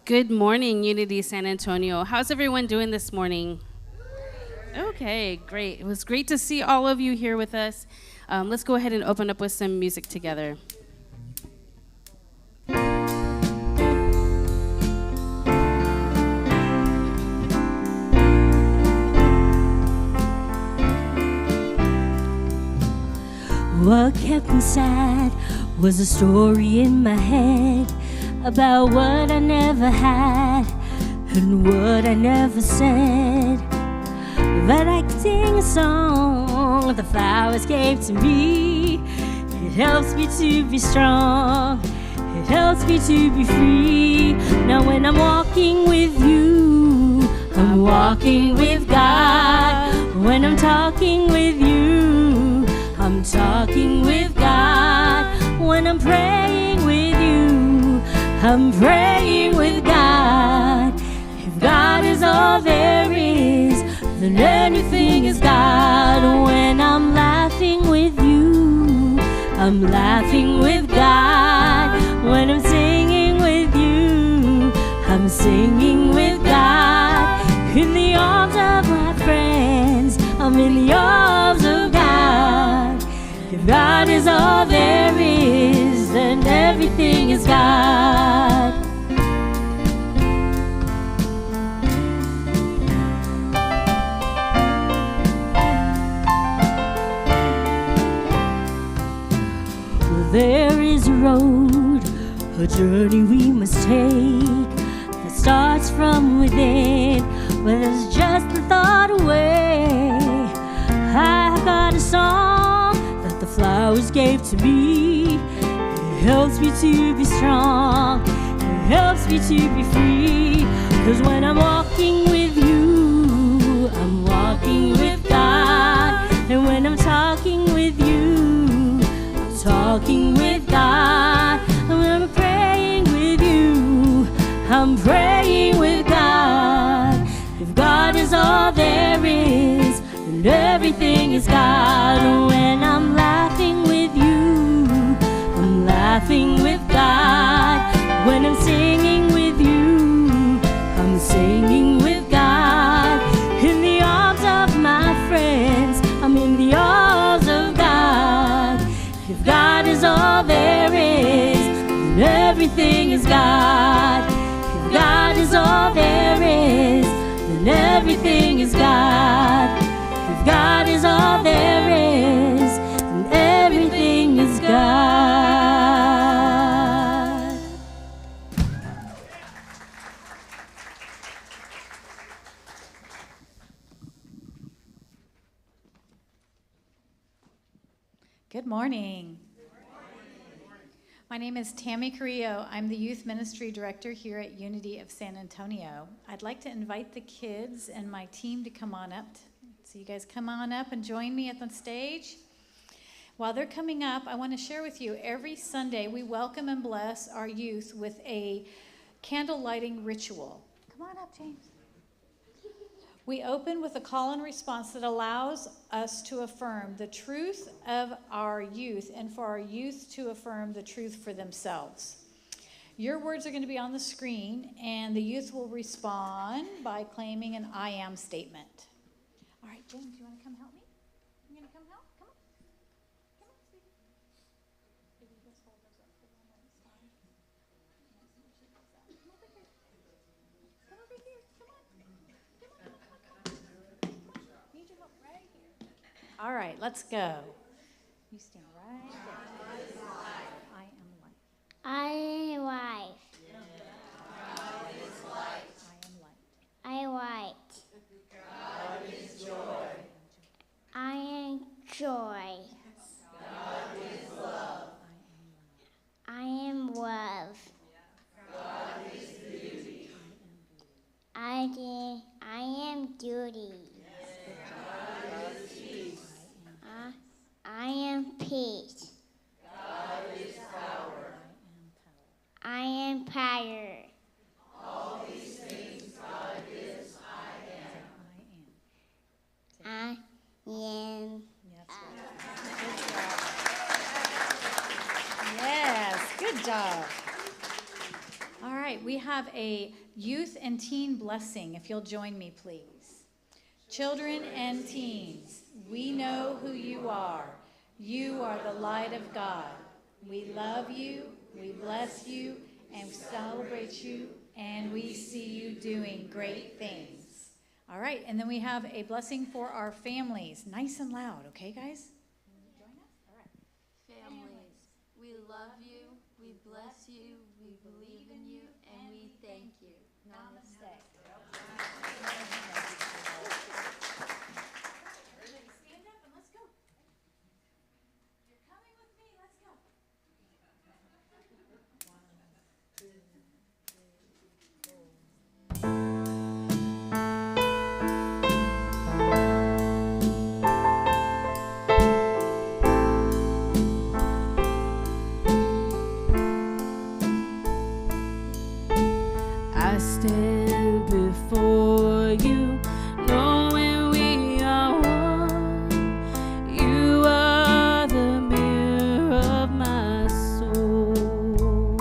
Good morning, Unity San Antonio. How's everyone doing this morning? Okay, great. It was great to see all of you here with us. Let's go ahead and open up with some music together. What kept me sad was a story in my head about what I never had and what I never said. But I could sing a song the flowers gave to me. It helps me to be strong. It helps me to be free. Now when I'm walking with you, I'm walking with God. When I'm talking with you, I'm talking with God. When I'm praying with you, I'm praying with God. If God is all there is, then everything is God. When I'm laughing with you, I'm laughing with God. When I'm singing with you, I'm singing with God. In the arms of my friends, I'm in the arms of God. If God is all there is, then everything is God. Well, there is a road, a journey we must take that starts from within, where there's just a thought away. I've got a song that the flowers gave to me. It helps me to be strong. It helps me to be free. 'Cause when I'm walking with you, I'm walking with God. And when I'm talking with you, I'm talking with God. And when I'm praying with you, I'm praying with God. If God is all there is, and everything is God. When I'm laughing with you, I'm laughing with God. When I'm singing with you, I'm singing with God. In the arms of my friends, I'm in the arms of God. If God is all there is, then everything is God. If God is all there is, then everything is God. If God is all there is, then everything is God. Good morning. My name is Tammy Carrillo. I'm the Youth Ministry Director here at Unity of San Antonio. I'd like to invite the kids and my team to come on up. So you guys come on up and join me at the stage. While they're coming up, I want to share with you, every Sunday we welcome and bless our youth with a candle lighting ritual. Come on up, James. We open with a call and response that allows us to affirm the truth of our youth and for our youth to affirm the truth for themselves. Your words are going to be on the screen, and the youth will respond by claiming an I am statement. All right, James, you want to come help me? You going to come help? Come on. Come on, sweetie. If you just hold those up for 1 minute, it's fine. Come over here. Come over here. Come on. Need your help right here. All right, let's go. You stand right there. I am light. I am life. I am light. I am light. I am joy. I am love. I am duty. I am peace. I am power. I am. Yes, good job. All right. right, we have a youth and teen blessing, if you'll join me, please. Children and teens, we know who you are. You are the light of God. We love you, we bless you, and celebrate you, and we see you doing great things. All right, and then we have a blessing for our families. Nice and loud, okay, guys? Join us? All right. Families, we love you, we bless you, we believe in you, and we thank you. Namaste. Everybody stand up and let's go. You're coming with me, let's go. I stand before you, knowing we are one. You are the mirror of my soul.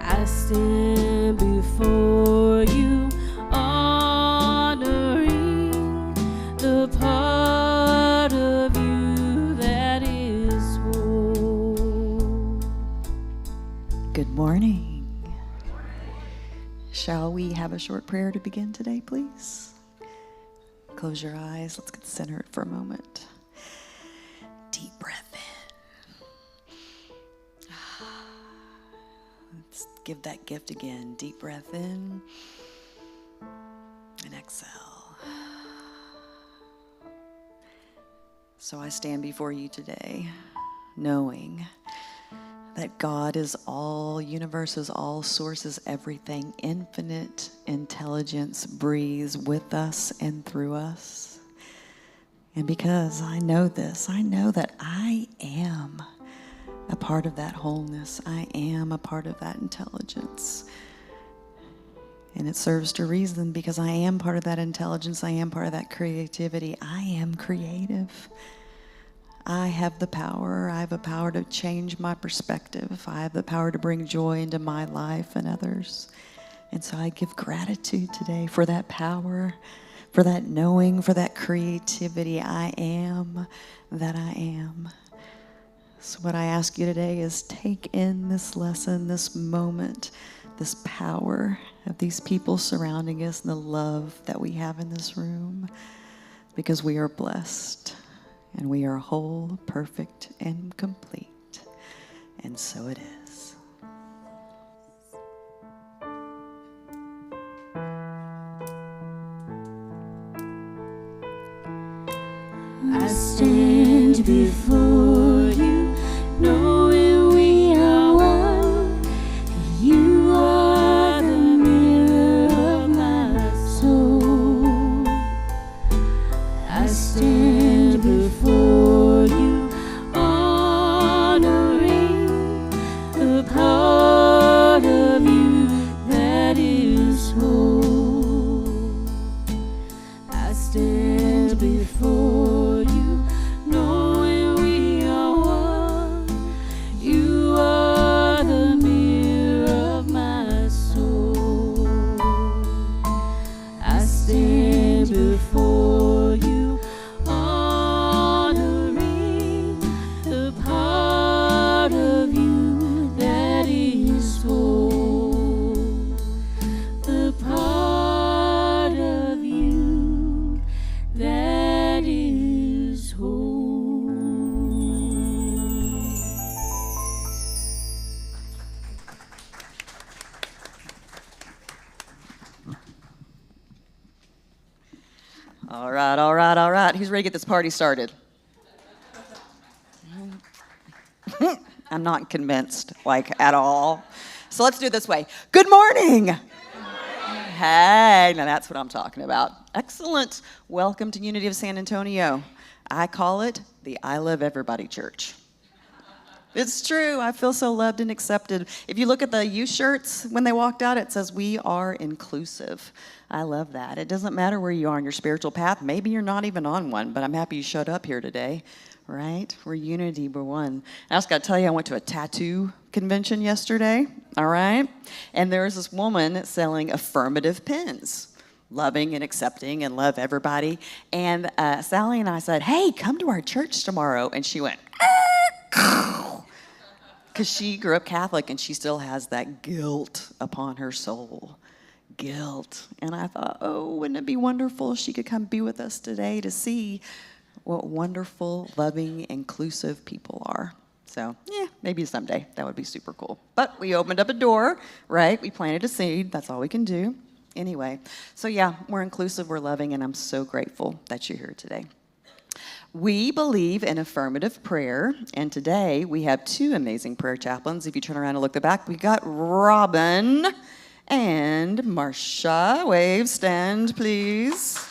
I stand before you, honoring the part of you that is whole. Good morning. Shall we have a short prayer to begin today, please? Close your eyes. Let's get centered for a moment. Deep breath in. Let's give that gift again. Deep breath in and exhale. So I stand before you today knowing that God is all, universe is all, source is everything, infinite intelligence breathes with us and through us. And because I know this, I know that I am a part of that wholeness. I am a part of that intelligence. And it serves to reason because I am part of that intelligence. I am part of that creativity. I am creative. I have the power. I have the power to change my perspective. I have the power to bring joy into my life and others. And so I give gratitude today for that power, for that knowing, for that creativity. I am that I am. So what I ask you today is take in this lesson, this moment, this power of these people surrounding us and the love that we have in this room, because we are blessed. And we are whole, perfect, and complete. And so it is. I stand before you, knowing we are one. You are the mirror of my soul. I stand before you, honoring the part of you that is whole. I stand before you, knowing we are one. You are the mirror of my soul. I stand before you, honoring the part of you that is whole. The part of you that is whole. All right, all right, all right. Who's ready to get this party started? I'm not convinced, like, at all. So let's do it this way. Good morning. Hey, now that's what I'm talking about. Excellent. Welcome to Unity of San Antonio. I call it the I Love Everybody Church. It's true. I feel so loved and accepted. If you look at the youth shirts when they walked out, it says we are inclusive. I love that. It doesn't matter where you are on your spiritual path. Maybe you're not even on one, but I'm happy you showed up here today, right? We're unity, we're one. I also got to tell you, I went to a tattoo convention yesterday. all right? And there's this woman selling affirmative pens, loving and accepting and love everybody. And Sally and I said, hey, come to our church tomorrow. And she went, because she grew up Catholic and she still has that guilt upon her soul. Guilt. And I thought, oh, wouldn't it be wonderful if she could come be with us today to see what wonderful, loving, inclusive people are. So, yeah, maybe someday. That would be super cool. But we opened up a door, right? We planted a seed. That's all we can do. Anyway, so yeah, we're inclusive, we're loving, and I'm so grateful that you're here today. We believe in affirmative prayer, and today we have two amazing prayer chaplains. If you turn around and look at the back, we got Robin and Marsha. Wave, stand, please.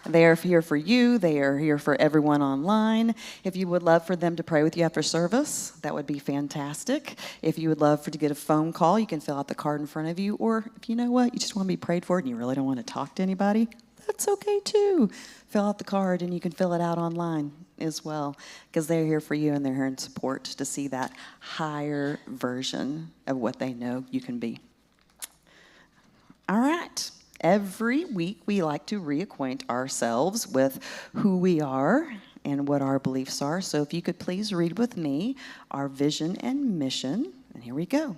They are here for you. They are here for everyone online. If you would love for them to pray with you after service, that would be fantastic. If you would love to get a phone call, you can fill out the card in front of you. Or if you know what, you just want to be prayed for and you really don't want to talk to anybody, that's okay too. Fill out the card and you can fill it out online as well, because they're here for you and they're here in support to see that higher version of what they know you can be. All right. Every week, we like to reacquaint ourselves with who we are and what our beliefs are. So if you could please read with me our vision and mission. And here we go.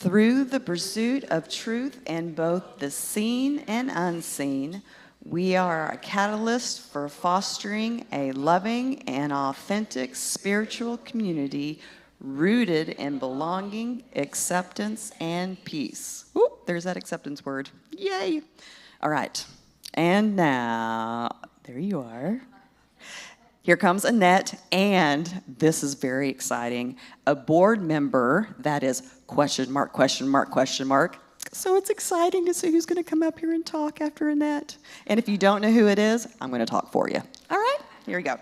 Through the pursuit of truth in both the seen and unseen, we are a catalyst for fostering a loving and authentic spiritual community rooted in belonging, acceptance, and peace. Ooh, there's that acceptance word. Yay. All right. And now, there you are. Here comes Annette, and this is very exciting. A board member that is question mark, question mark, question mark. So it's exciting to see who's going to come up here and talk after Annette. And if you don't know who it is, I'm going to talk for you. All right? Here we go.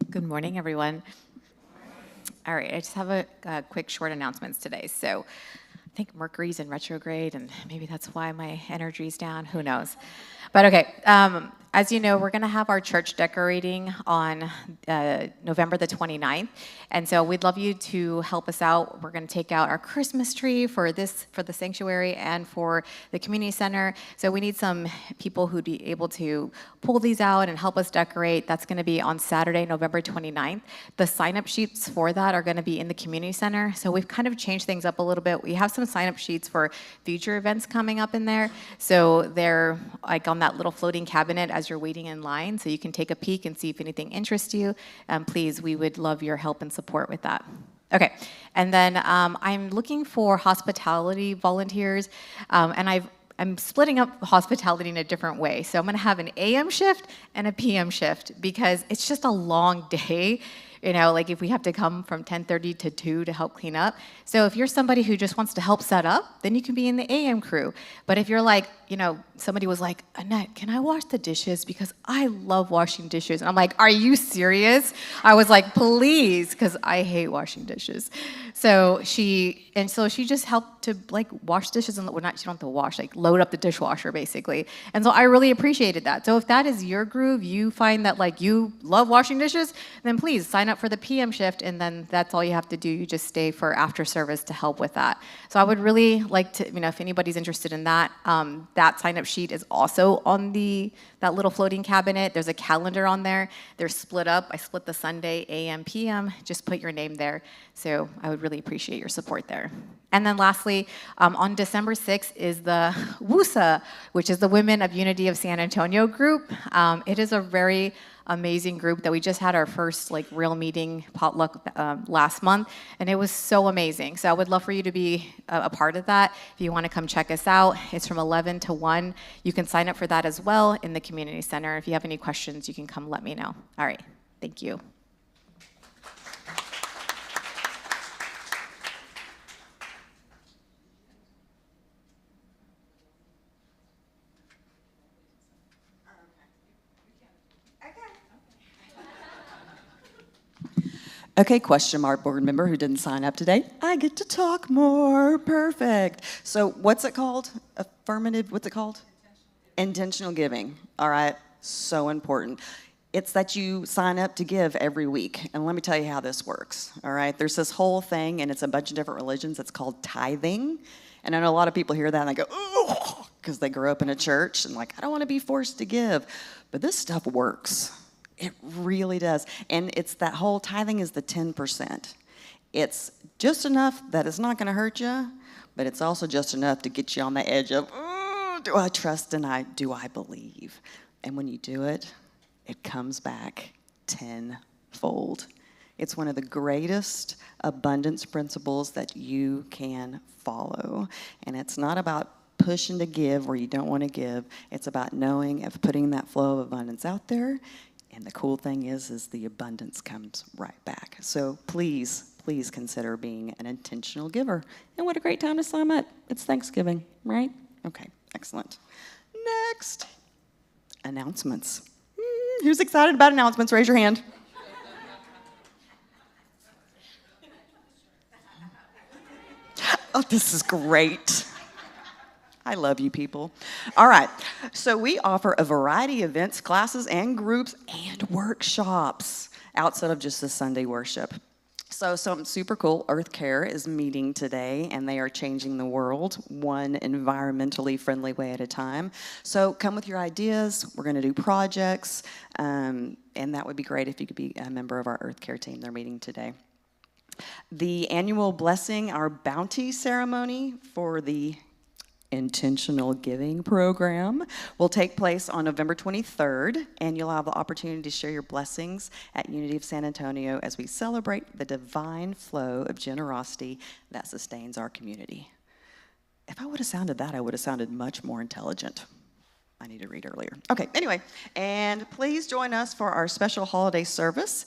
Good morning, everyone. All right, I just have a quick short announcements today. So I think Mercury's in retrograde, and maybe that's why my energy's down. Who knows? But okay, as you know, we're going to have our church decorating on November the 29th. And so we'd love you to help us out. We're going to take out our Christmas tree for the sanctuary and for the community center. So we need some people who'd be able to pull these out and help us decorate. That's going to be on Saturday, November 29th. The sign-up sheets for that are going to be in the community center. So we've kind of changed things up a little bit. We have some sign-up sheets for future events coming up in there. So they're like on that little floating cabinet as you're waiting in line. So you can take a peek and see if anything interests you. Please, we would love your help and support with that. Okay, and then I'm looking for hospitality volunteers, and I'm splitting up hospitality in a different way. So I'm gonna have an AM shift and a PM shift because it's just a long day. You know, like if we have to come from 10:30 to 2 to help clean up. So if you're somebody who just wants to help set up, then you can be in the AM crew. But if you're like, you know, somebody was like, Annette, can I wash the dishes? Because I love washing dishes. And I'm like, are you serious? I was like, please, because I hate washing dishes. So she just helped to like wash dishes and, well, not, she don't have to wash, like load up the dishwasher basically. And so I really appreciated that. So if that is your groove, you find that like you love washing dishes, then please sign up for the PM shift, and then that's all you have to do. You just stay for after service to help with that. So I would really like to, you know, if anybody's interested in that, that sign-up sheet is also on that little floating cabinet. There's a calendar on there. They're split up. I split the Sunday AM, PM. Just put your name there. So I would really appreciate your support there. And then lastly, on December 6th is the WUSA, which is the Women of Unity of San Antonio group. It is a very amazing group that we just had our first like real meeting potluck last month, and it was so amazing. So I would love for you to be a part of that. If you want to come check us out, it's from 11 to 1. You can sign up for that as well in the community center. If you have any questions, you can come let me know. All right, thank you. Okay, question mark board member who didn't sign up today. I get to talk more. Perfect. So what's it called? Affirmative, what's it called? Intentional giving. All right. So important. It's that you sign up to give every week. And let me tell you how this works, all right? There's this whole thing, and it's a bunch of different religions. It's called tithing. And I know a lot of people hear that and they go, oh, because they grew up in a church and like, I don't want to be forced to give. But this stuff works. It really does. And it's that whole tithing is the 10%. It's just enough that it's not going to hurt you, but it's also just enough to get you on the edge of, oh, do I trust and do I believe? And when you do it, it comes back tenfold. It's one of the greatest abundance principles that you can follow. And it's not about pushing to give where you don't want to give. It's about knowing of putting that flow of abundance out there. And the cool thing is the abundance comes right back. So please consider being an intentional giver. And what a great time to sign up. It's Thanksgiving, right? Okay, excellent. Next, announcements. Who's excited about announcements? Raise your hand. Oh, this is great. I love you people. All right, so we offer a variety of events, classes, and groups, and workshops outside of just the Sunday worship. So something super cool, Earth Care is meeting today, and they are changing the world one environmentally friendly way at a time. So come with your ideas. We're going to do projects, and that would be great if you could be a member of our Earth Care team. They're meeting today. The annual blessing, our bounty ceremony for the Intentional Giving program will take place on November 23rd, and you'll have the opportunity to share your blessings at Unity of San Antonio as we celebrate the divine flow of generosity that sustains our community. If I would have sounded that, I would have sounded much more intelligent. I need to read earlier. Okay, anyway, and please join us for our special holiday service,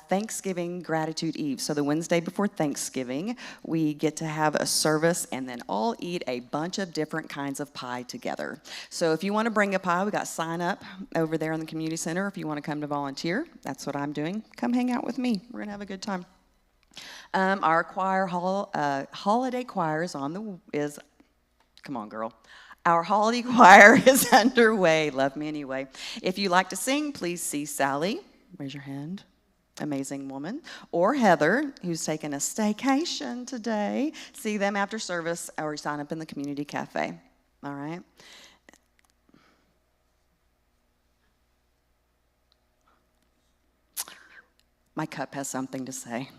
Thanksgiving Gratitude Eve. So the Wednesday before Thanksgiving, we get to have a service and then all eat a bunch of different kinds of pie together. So if you want to bring a pie, we got sign up over there in the community center. If you want to come to volunteer, that's what I'm doing. Come hang out with me. We're going to have a good time. Our choir holiday choir is come on, girl. Our holiday choir is underway. Love me anyway. If you like to sing, please see Sally. Raise your hand. Amazing woman. Or Heather, who's taking a staycation today. See them after service or sign up in the community cafe. All right? My cup has something to say.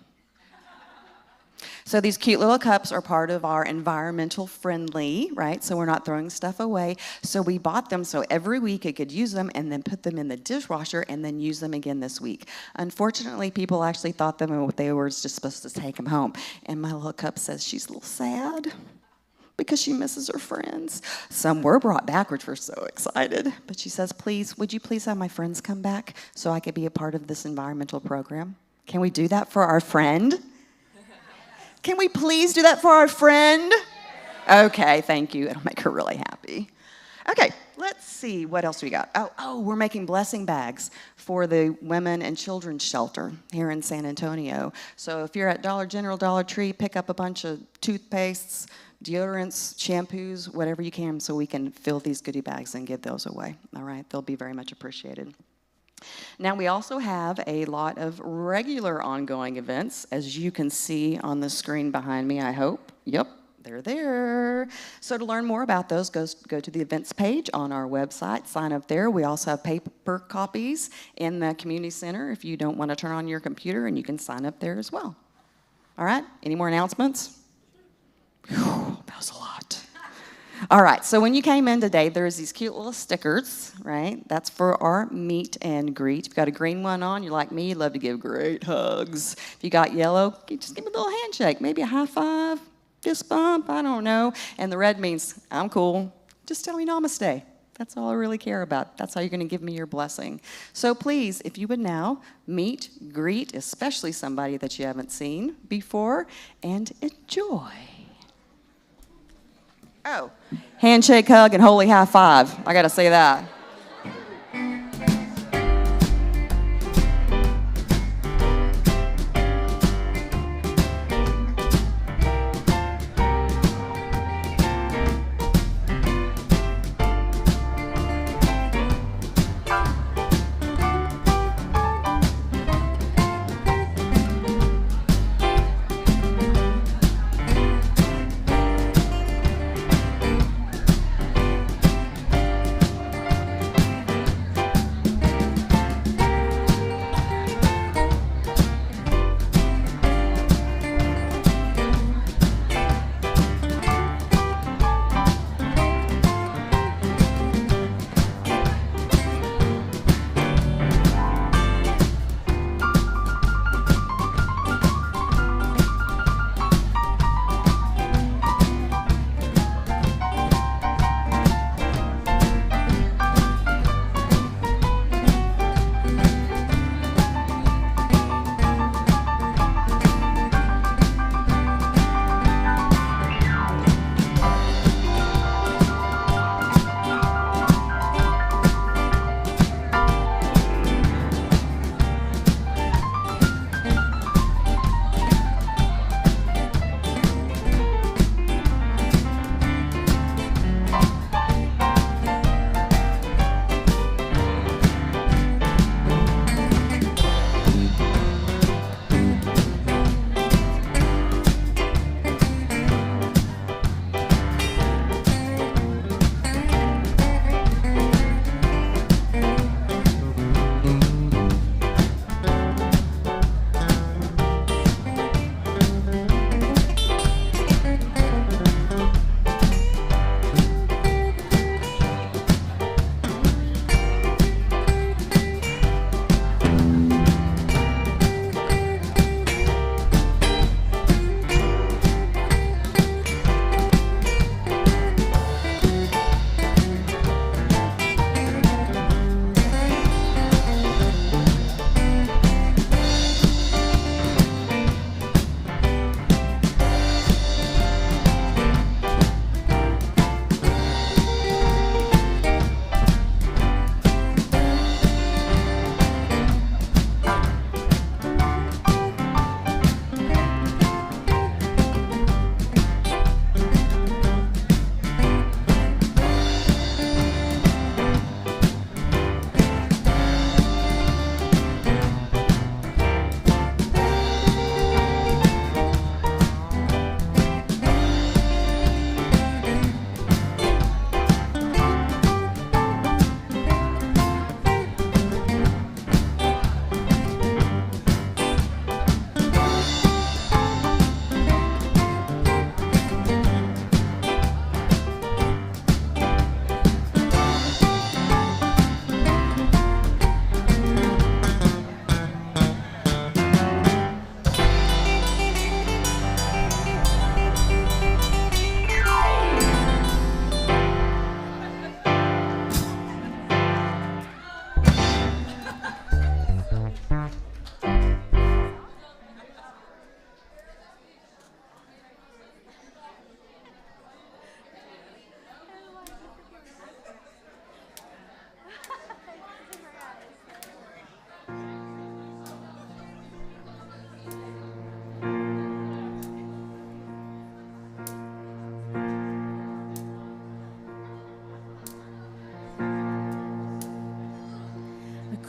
So these cute little cups are part of our environmental friendly, right? So we're not throwing stuff away. So we bought them so every week I could use them and then put them in the dishwasher and then use them again this week. Unfortunately, people actually thought they were just supposed to take them home. And my little cup says she's a little sad because she misses her friends. Some were brought back, which we're so excited. But she says, please, would you please have my friends come back so I could be a part of this environmental program? Can we do that for our friend? Can we please do that for our friend? Okay, thank you. It'll make her really happy. Okay, let's see. What else we got? Oh, we're making blessing bags for the women and children's shelter here in San Antonio. So if you're at Dollar General, Dollar Tree, pick up a bunch of toothpastes, deodorants, shampoos, whatever you can so we can fill these goodie bags and give those away. All right, they'll be very much appreciated. Now, we also have a lot of regular ongoing events, as you can see on the screen behind me, I hope. Yep, they're there. So to learn more about those, go to the events page on our website. Sign up there. We also have paper copies in the community center if you don't want to turn on your computer, and you can sign up there as well. All right, any more announcements? Whew, that was a lot. All right, so when you came in today, there's these cute little stickers, right? That's for our meet and greet. If you've got a green one on, you're like me, you love to give great hugs. If you got yellow, just give me a little handshake, maybe a high five, fist bump, I don't know. And the red means, I'm cool. Just tell me namaste. That's all I really care about. That's how you're going to give me your blessing. So please, if you would now meet, greet, especially somebody that you haven't seen before, and enjoy. Oh, handshake, hug, and holy high five. I got to say that.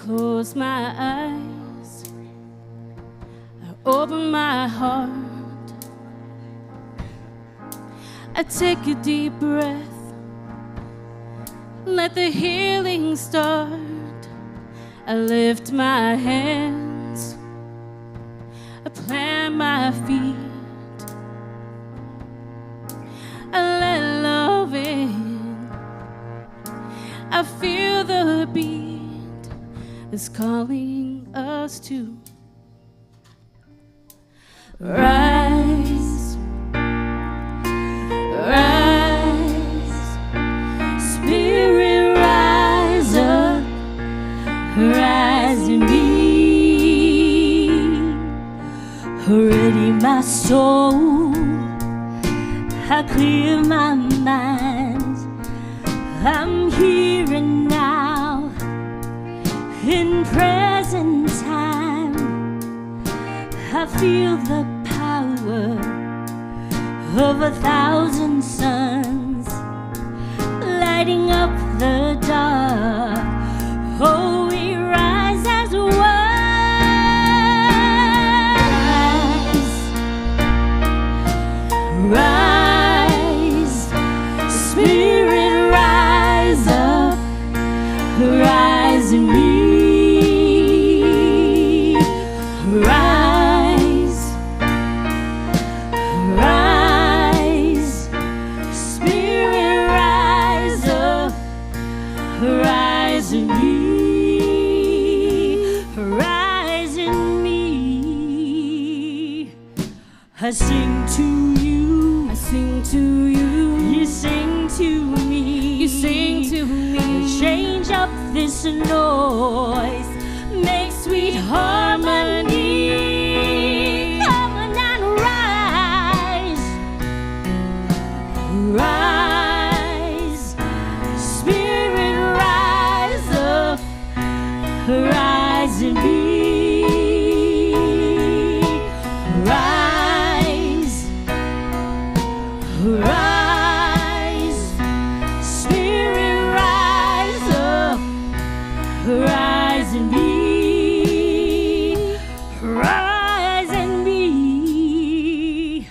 close my eyes, I open my heart, I take a deep breath, let the healing start. I lift my hands, I plant my feet, I let love in. I feel the beat is calling us to rise, rise, Spirit, rise up, rise in me. Already my soul, I clear my mind. I'm here and now, in present time. I feel the power of 1,000 suns lighting up the dark. Oh, we rise as one. Rise, Spirit, rise up, rise in me. Rise, rise, Spirit, rise up, rise in me. Rise in me. I sing to you, I sing to you, you sing to me, you sing to me. Change up this noise, make sweet harmony. Come on and rise, rise, Spirit, rise up, rise in me. Rise, rise, Spirit, rise up, rise in me, rise in me.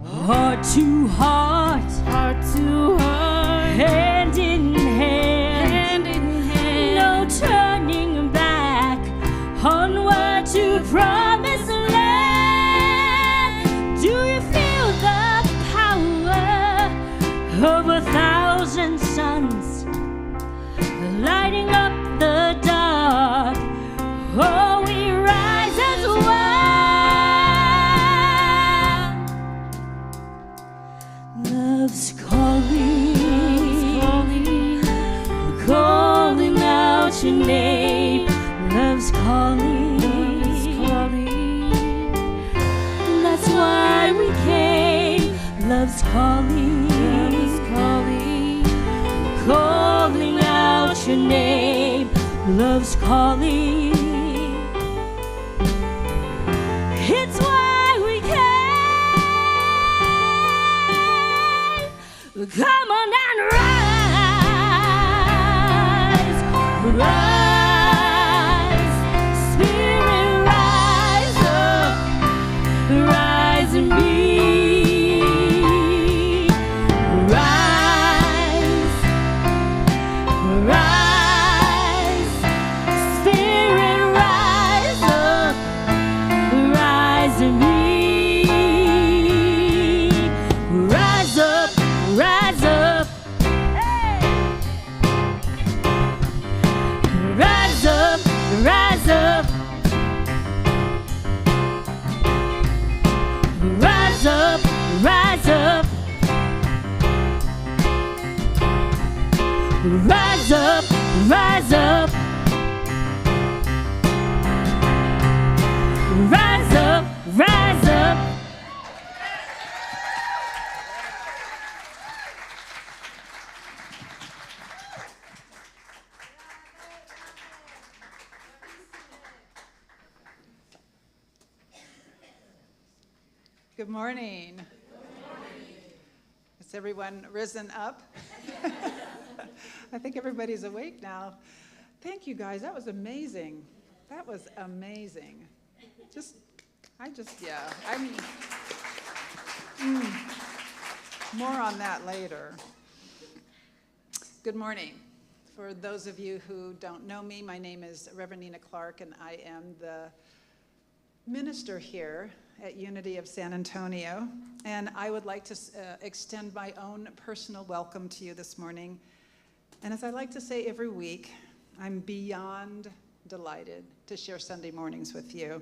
Heart to heart, heart to heart, hand in hand, hand in hand. No turning back, onward to promised land. Do you feel the power of 1,000 suns lighting up the dark? Oh, we rise as one. Love's calling, calling out your name. Love's calling, that's why we came. Love's calling, calling out your name. Love's calling, it's why we came. Come on and rise, rise, Spirit, rise up, rise in me. Rise, rise, Spirit, rise up, rise in me. Rise up, rise up, hey. Rise up, rise up, rise up, rise up, rise up, rise up, rise up, rise up. Good morning. Is everyone risen up? I think everybody's awake now. Thank you, guys. That was amazing. That was amazing. More on that later. Good morning. For those of you who don't know me, my name is Reverend Nina Clark, and I am the minister here at Unity of San Antonio. And I would like to extend my own personal welcome to you this morning. And as I like to say every week, I'm beyond delighted to share Sunday mornings with you.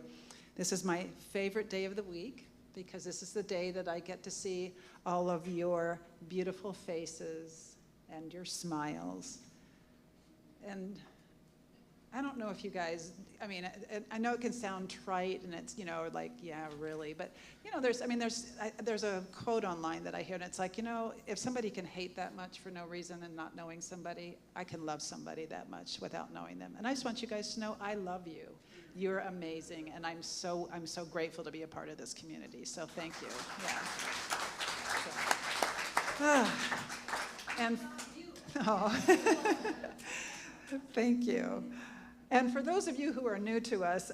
This is my favorite day of the week because this is the day that I get to see all of your beautiful faces and your smiles. And I don't know if you guys, I know it can sound trite and it's, like, yeah, really. But, there's a quote online that I hear and it's like, if somebody can hate that much for no reason and not knowing somebody, I can love somebody that much without knowing them. And I just want you guys to know I love you. You're amazing. And I'm so grateful to be a part of this community. So thank you. Yeah. And, thank you. And for those of you who are new to us,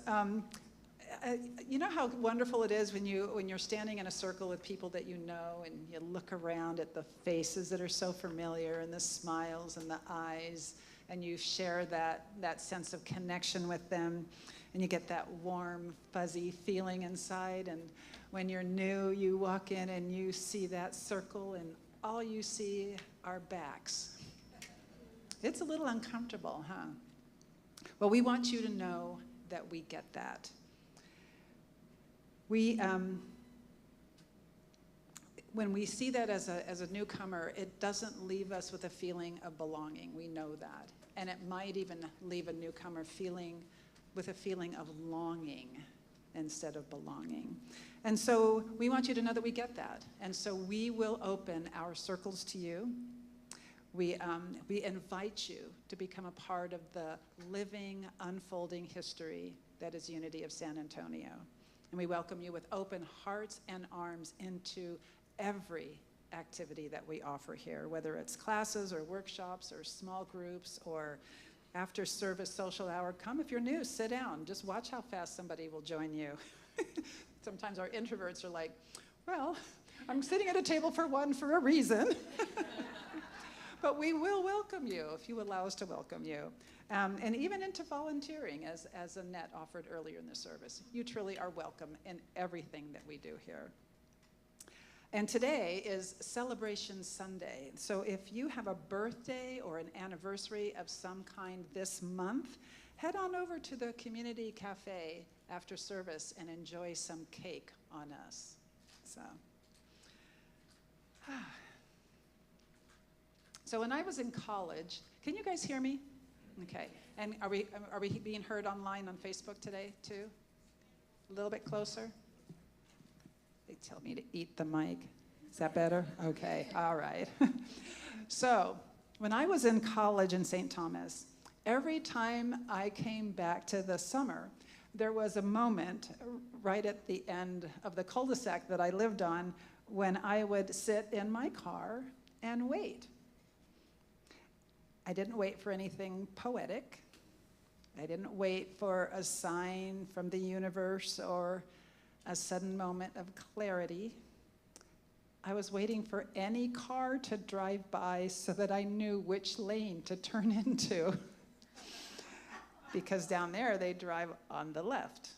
you know how wonderful it is when you're standing in a circle with people that you know and you look around at the faces that are so familiar and the smiles and the eyes and you share that sense of connection with them and you get that warm, fuzzy feeling inside. And when you're new, you walk in and you see that circle and all you see are backs. It's a little uncomfortable, huh? Well, we want you to know that we get that. When we see that as a newcomer, it doesn't leave us with a feeling of belonging. We know that. And it might even leave a newcomer with a feeling of longing instead of belonging. And so we want you to know that we get that. And so we will open our circles to you. We invite you to become a part of the living, unfolding history that is Unity of San Antonio. And we welcome you with open hearts and arms into every activity that we offer here, whether it's classes or workshops or small groups or after service social hour. Come if you're new, sit down. Just watch how fast somebody will join you. Sometimes our introverts are like, well, I'm sitting at a table for one for a reason. But we will welcome you if you allow us to welcome you. And even into volunteering, as Annette offered earlier in the service. You truly are welcome in everything that we do here. And today is Celebration Sunday. So if you have a birthday or an anniversary of some kind this month, head on over to the community cafe after service and enjoy some cake on us. So when I was in college, can you guys hear me? Okay. And are we being heard online on Facebook today too? A little bit closer? They tell me to eat the mic. Is that better? Okay. All right. So when I was in college in St. Thomas, every time I came back to the summer, there was a moment right at the end of the cul-de-sac that I lived on when I would sit in my car and wait. I didn't wait for anything poetic. I didn't wait for a sign from the universe or a sudden moment of clarity. I was waiting for any car to drive by so that I knew which lane to turn into. Because down there, they drive on the left.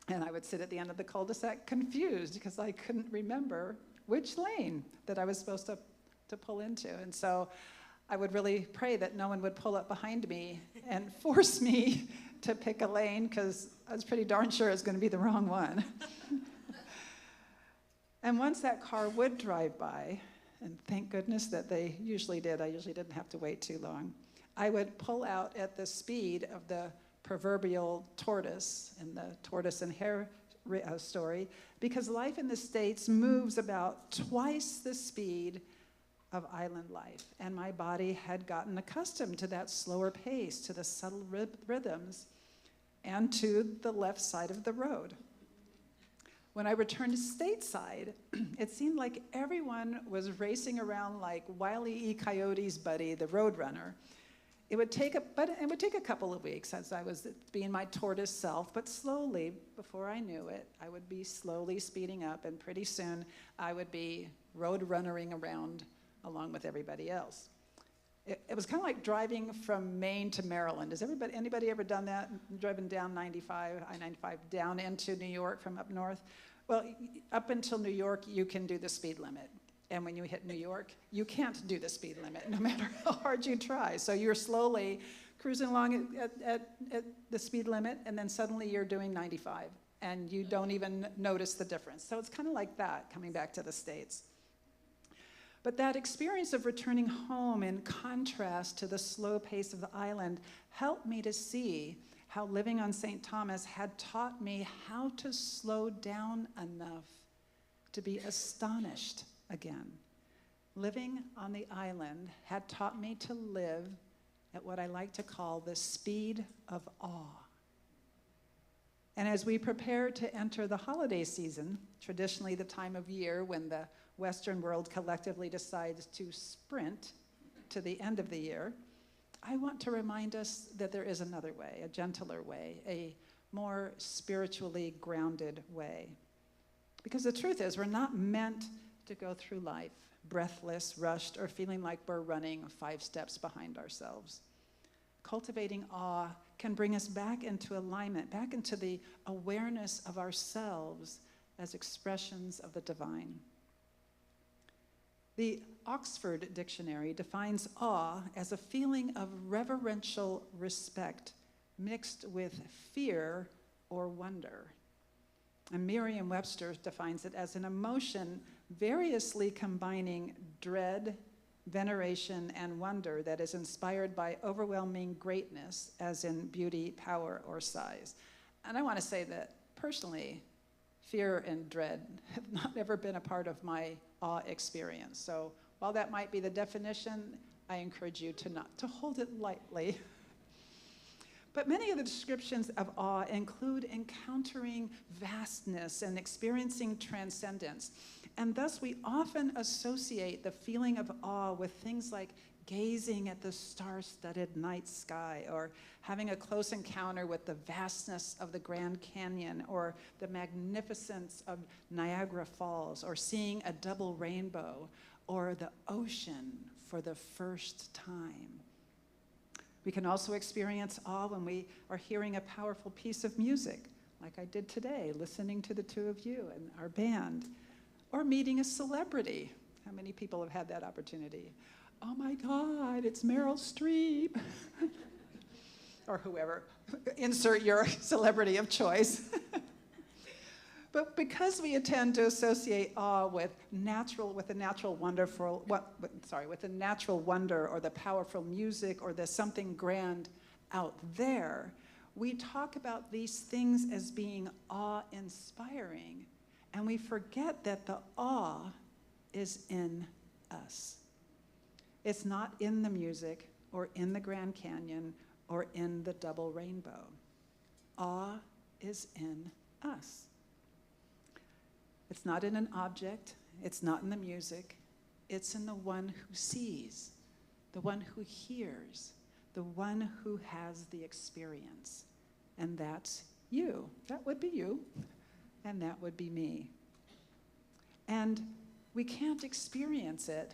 And I would sit at the end of the cul-de-sac confused because I couldn't remember which lane that I was supposed to pull into. And so I would really pray that no one would pull up behind me and force me to pick a lane because I was pretty darn sure it was going to be the wrong one. And once that car would drive by, and thank goodness that they usually did, I usually didn't have to wait too long, I would pull out at the speed of the proverbial tortoise in the tortoise and hare story, because life in the States moves about twice the speed of island life. And my body had gotten accustomed to that slower pace, to the subtle rhythms, and to the left side of the road. When I returned stateside, it seemed like everyone was racing around like Wile E. Coyote's buddy, the Roadrunner. It would take a couple of weeks as I was being my tortoise self, but slowly, before I knew it, I would be slowly speeding up, and pretty soon I would be road runnering around along with everybody else. It was kind of like driving from Maine to Maryland. Has anybody ever done that? Driving down I-95 down into New York from up north? Well, up until New York, you can do the speed limit. And when you hit New York, you can't do the speed limit, no matter how hard you try. So you're slowly cruising along at the speed limit, and then suddenly you're doing 95, and you don't even notice the difference. So it's kind of like that, coming back to the States. But that experience of returning home, in contrast to the slow pace of the island, helped me to see how living on St. Thomas had taught me how to slow down enough to be astonished again. Living on the island had taught me to live at what I like to call the speed of awe. And as we prepare to enter the holiday season, traditionally the time of year when the Western world collectively decides to sprint to the end of the year, I want to remind us that there is another way, a gentler way, a more spiritually grounded way. Because the truth is, we're not meant to go through life breathless, rushed, or feeling like we're running 5 steps behind ourselves. Cultivating awe can bring us back into alignment, back into the awareness of ourselves as expressions of the divine. The Oxford Dictionary defines awe as a feeling of reverential respect mixed with fear or wonder. And Merriam-Webster defines it as an emotion variously combining dread, veneration, and wonder that is inspired by overwhelming greatness, as in beauty, power, or size. And I want to say that personally, fear and dread have not ever been a part of my awe experience. So while that might be the definition, I encourage you to hold it lightly. But many of the descriptions of awe include encountering vastness and experiencing transcendence. And thus we often associate the feeling of awe with things like gazing at the star-studded night sky, or having a close encounter with the vastness of the Grand Canyon, or the magnificence of Niagara Falls, or seeing a double rainbow, or the ocean for the first time. We can also experience awe when we are hearing a powerful piece of music, like I did today, listening to the two of you and our band, or meeting a celebrity. How many people have had that opportunity? Oh my God, it's Meryl Streep. Or whoever, insert your celebrity of choice. But because we tend to associate awe with a natural wonder or the powerful music or the something grand out there, we talk about these things as being awe-inspiring, and we forget that the awe is in us. It's not in the music or in the Grand Canyon or in the double rainbow. Awe is in us. It's not in an object, it's not in the music, it's in the one who sees, the one who hears, the one who has the experience. And that's you. That would be you, and that would be me. And we can't experience it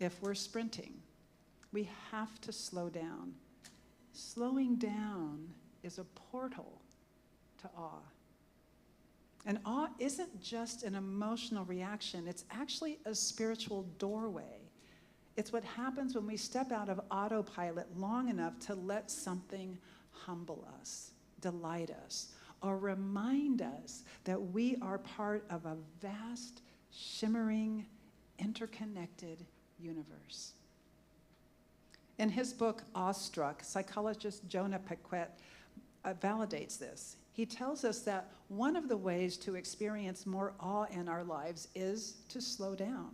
if we're sprinting. We have to slow down. Slowing down is a portal to awe. And awe isn't just an emotional reaction, it's actually a spiritual doorway. It's what happens when we step out of autopilot long enough to let something humble us, delight us, or remind us that we are part of a vast, shimmering, interconnected universe. In his book, Awestruck, psychologist Jonah Paquette validates this. He tells us that one of the ways to experience more awe in our lives is to slow down.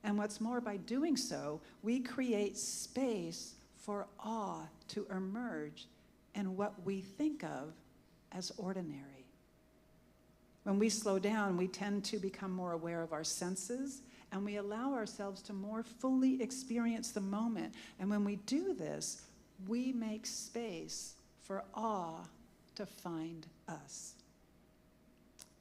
And what's more, by doing so, we create space for awe to emerge in what we think of as ordinary. When we slow down, we tend to become more aware of our senses, and we allow ourselves to more fully experience the moment. And when we do this, we make space for awe to find us.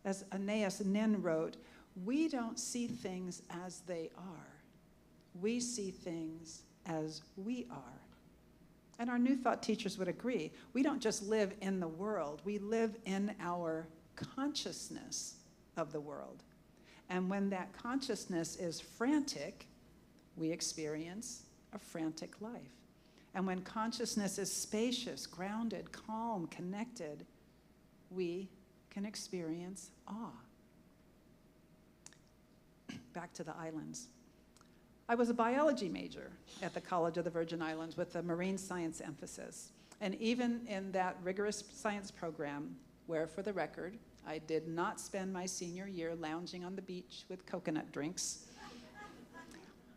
As Aeneas Nin wrote, we don't see things as they are. We see things as we are. And our New Thought teachers would agree. We don't just live in the world, we live in our consciousness of the world. And when that consciousness is frantic, we experience a frantic life. And when consciousness is spacious, grounded, calm, connected, we can experience awe. Back to the islands. I was a biology major at the College of the Virgin Islands with a marine science emphasis. And even in that rigorous science program, where, for the record, I did not spend my senior year lounging on the beach with coconut drinks,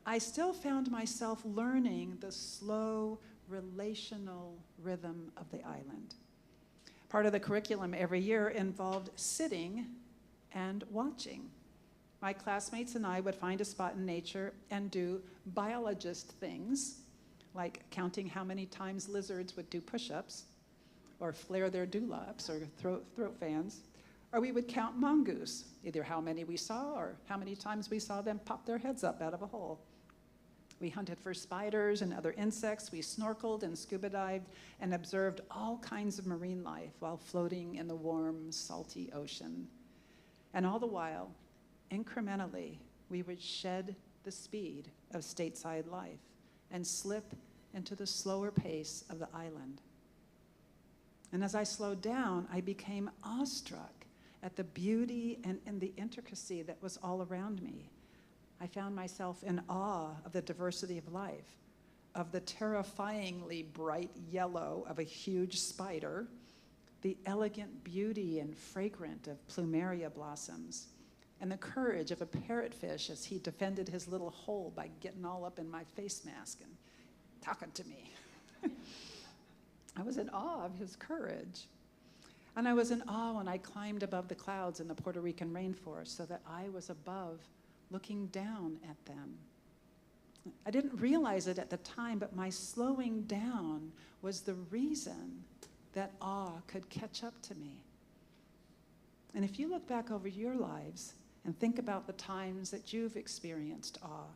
I still found myself learning the slow, relational rhythm of the island. Part of the curriculum every year involved sitting and watching. My classmates and I would find a spot in nature and do biologist things, like counting how many times lizards would do push-ups, or flare their dewlaps, or throat fans. Or we would count mongoose, either how many we saw or how many times we saw them pop their heads up out of a hole. We hunted for spiders and other insects. We snorkeled and scuba dived and observed all kinds of marine life while floating in the warm, salty ocean. And all the while, incrementally, we would shed the speed of stateside life and slip into the slower pace of the island. And as I slowed down, I became awestruck at the beauty and the intricacy that was all around me. I found myself in awe of the diversity of life, of the terrifyingly bright yellow of a huge spider, the elegant beauty and fragrant of plumeria blossoms, and the courage of a parrotfish as he defended his little hole by getting all up in my face mask and talking to me. I was in awe of his courage. And I was in awe when I climbed above the clouds in the Puerto Rican rainforest so that I was above looking down at them. I didn't realize it at the time, but my slowing down was the reason that awe could catch up to me. And if you look back over your lives and think about the times that you've experienced awe,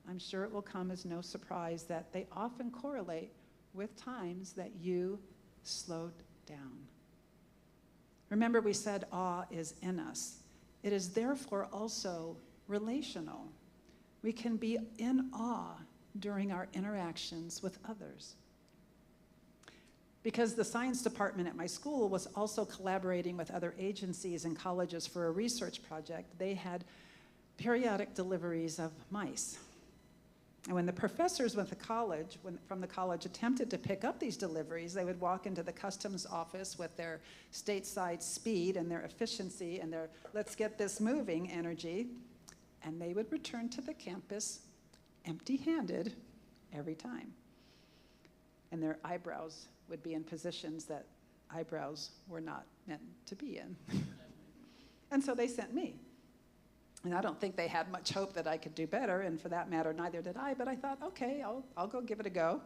I'm sure it will come as no surprise that they often correlate with times that you slowed down. Remember, we said awe is in us. It is therefore also relational. We can be in awe during our interactions with others. Because the science department at my school was also collaborating with other agencies and colleges for a research project, they had periodic deliveries of mice. And when the professors from the college attempted to pick up these deliveries, they would walk into the customs office with their stateside speed and their efficiency and their let's get this moving energy, and they would return to the campus empty-handed every time. And their eyebrows would be in positions that eyebrows were not meant to be in. And so they sent me. And I don't think they had much hope that I could do better, and for that matter, neither did I, but I thought, okay, I'll go give it a go.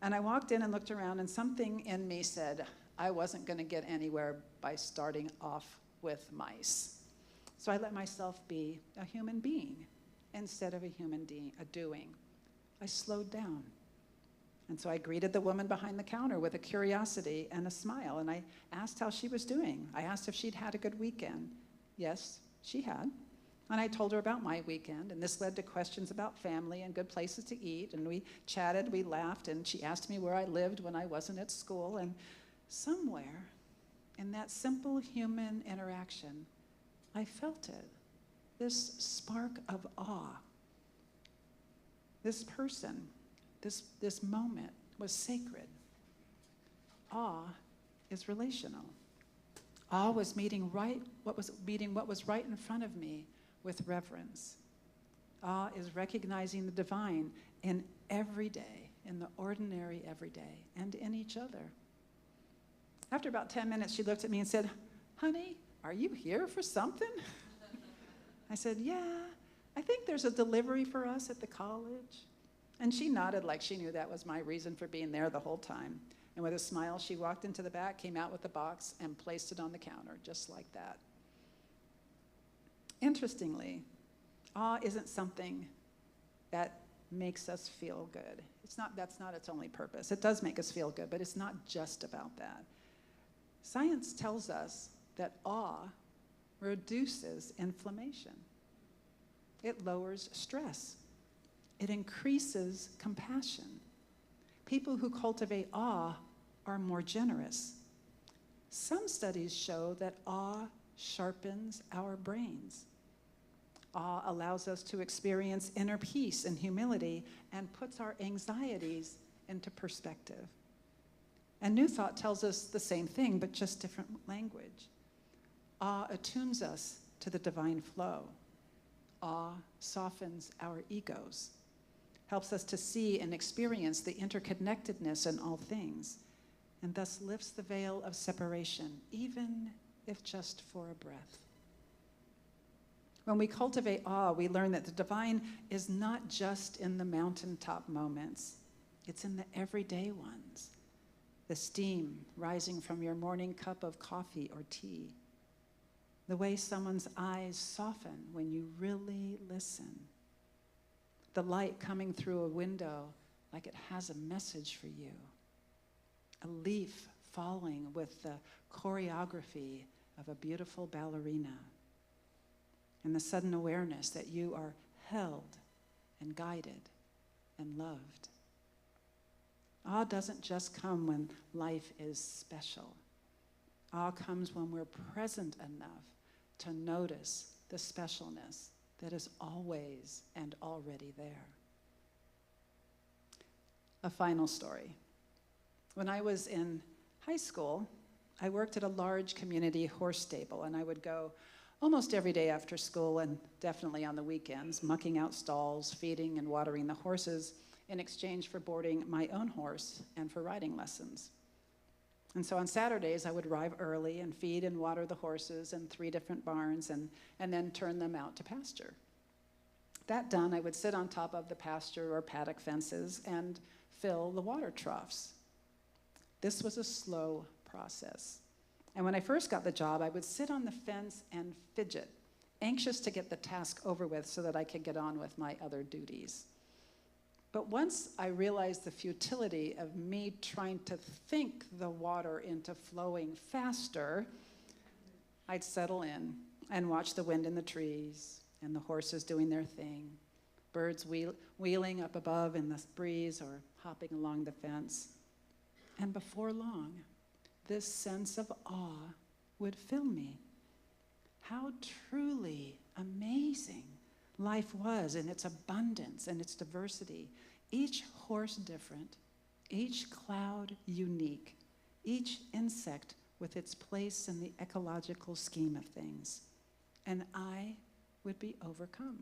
And I walked in and looked around, and something in me said I wasn't going to get anywhere by starting off with mice. So I let myself be a human being instead of a doing. I slowed down. And so I greeted the woman behind the counter with a curiosity and a smile, and I asked how she was doing. I asked if she'd had a good weekend. Yes, she had. And I told her about my weekend, and this led to questions about family and good places to eat, and we chatted, we laughed, and she asked me where I lived when I wasn't at school, and somewhere in that simple human interaction, I felt it, this spark of awe. This person, this moment was sacred. Awe is relational. Awe was meeting what was right in front of me with reverence. Awe is recognizing the divine in every day, in the ordinary everyday, and in each other. After about 10 minutes, she looked at me and said, "Honey, are you here for something?" I said, "Yeah, I think there's a delivery for us at the college." And she nodded like she knew that was my reason for being there the whole time. And with a smile, she walked into the back, came out with the box, and placed it on the counter, just like that. Interestingly, awe isn't something that makes us feel good. That's not its only purpose. It does make us feel good, but it's not just about that. Science tells us that awe reduces inflammation. It lowers stress. It increases compassion. People who cultivate awe are more generous. Some studies show that awe sharpens our brains. Awe allows us to experience inner peace and humility and puts our anxieties into perspective. And New Thought tells us the same thing, but just different language. Awe attunes us to the divine flow. Awe softens our egos, helps us to see and experience the interconnectedness in all things, and thus lifts the veil of separation, even if just for a breath. When we cultivate awe, we learn that the divine is not just in the mountaintop moments, it's in the everyday ones. The steam rising from your morning cup of coffee or tea. The way someone's eyes soften when you really listen. The light coming through a window like it has a message for you. A leaf falling with the choreography of a beautiful ballerina. And the sudden awareness that you are held and guided and loved. Awe doesn't just come when life is special. Awe comes when we're present enough to notice the specialness that is always and already there. A final story. When I was in high school, I worked at a large community horse stable, and I would go almost every day after school and definitely on the weekends, mucking out stalls, feeding and watering the horses in exchange for boarding my own horse and for riding lessons. And so on Saturdays, I would arrive early and feed and water the horses in 3 different barns and then turn them out to pasture. That done, I would sit on top of the pasture or paddock fences and fill the water troughs. This was a slow process. And when I first got the job, I would sit on the fence and fidget, anxious to get the task over with so that I could get on with my other duties. But once I realized the futility of me trying to think the water into flowing faster, I'd settle in and watch the wind in the trees and the horses doing their thing, birds wheeling up above in the breeze or hopping along the fence. And before long, this sense of awe would fill me. How truly amazing life was in its abundance and its diversity. Each horse different, each cloud unique, each insect with its place in the ecological scheme of things. And I would be overcome.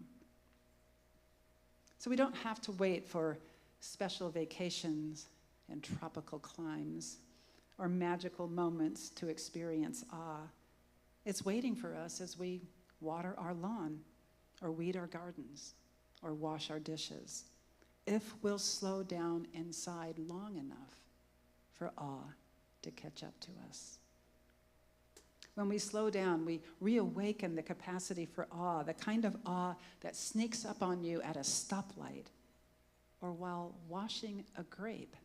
So we don't have to wait for special vacations and tropical climes or magical moments to experience awe. It's waiting for us as we water our lawn or weed our gardens or wash our dishes, if we'll slow down inside long enough for awe to catch up to us. When we slow down, we reawaken the capacity for awe, the kind of awe that sneaks up on you at a stoplight or while washing a grape,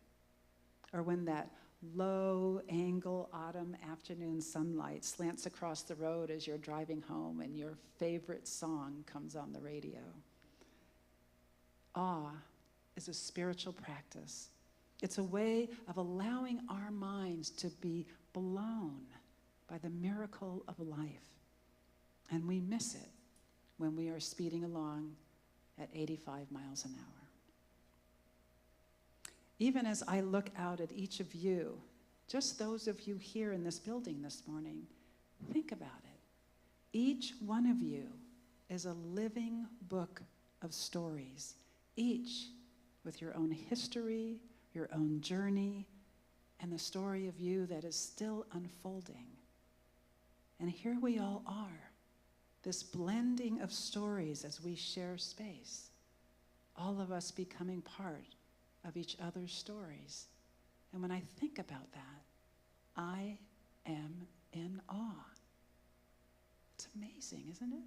or when that low-angle autumn afternoon sunlight slants across the road as you're driving home and your favorite song comes on the radio. Awe is a spiritual practice. It's a way of allowing our minds to be blown by the miracle of life. And we miss it when we are speeding along at 85 miles an hour. Even as I look out at each of you, just those of you here in this building this morning, think about it. Each one of you is a living book of stories, each with your own history, your own journey, and the story of you that is still unfolding. And here we all are, this blending of stories as we share space. all of us becoming part of each other's stories. And when I think about that, I am in awe. It's amazing, isn't it?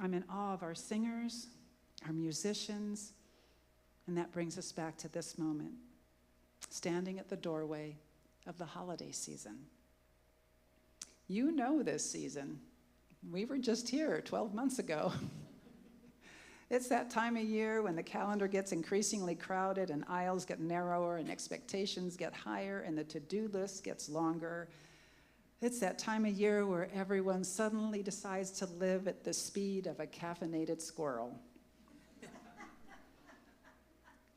I'm in awe of our singers, our musicians, and that brings us back to this moment, standing at the doorway of the holiday season. You know this season. We were just here 12 months ago. It's that time of year when the calendar gets increasingly crowded and aisles get narrower and expectations get higher and the to-do list gets longer. It's that time of year where everyone suddenly decides to live at the speed of a caffeinated squirrel.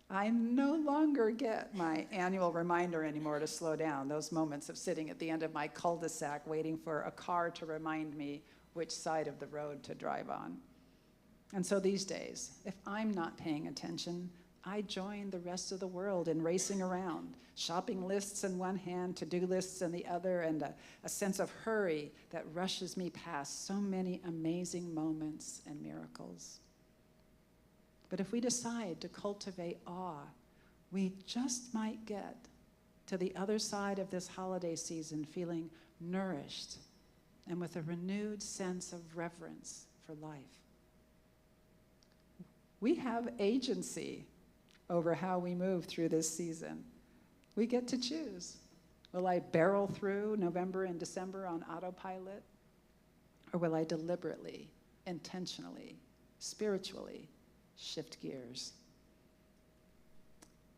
I no longer get my annual reminder anymore to slow down, those moments of sitting at the end of my cul-de-sac waiting for a car to remind me which side of the road to drive on. And so these days, if I'm not paying attention, I join the rest of the world in racing around, shopping lists in one hand, to-do lists in the other, and a sense of hurry that rushes me past so many amazing moments and miracles. But if we decide to cultivate awe, we just might get to the other side of this holiday season feeling nourished and with a renewed sense of reverence for life. We have agency over how we move through this season. We get to choose. Will I barrel through November and December on autopilot? Or will I deliberately, intentionally, spiritually shift gears?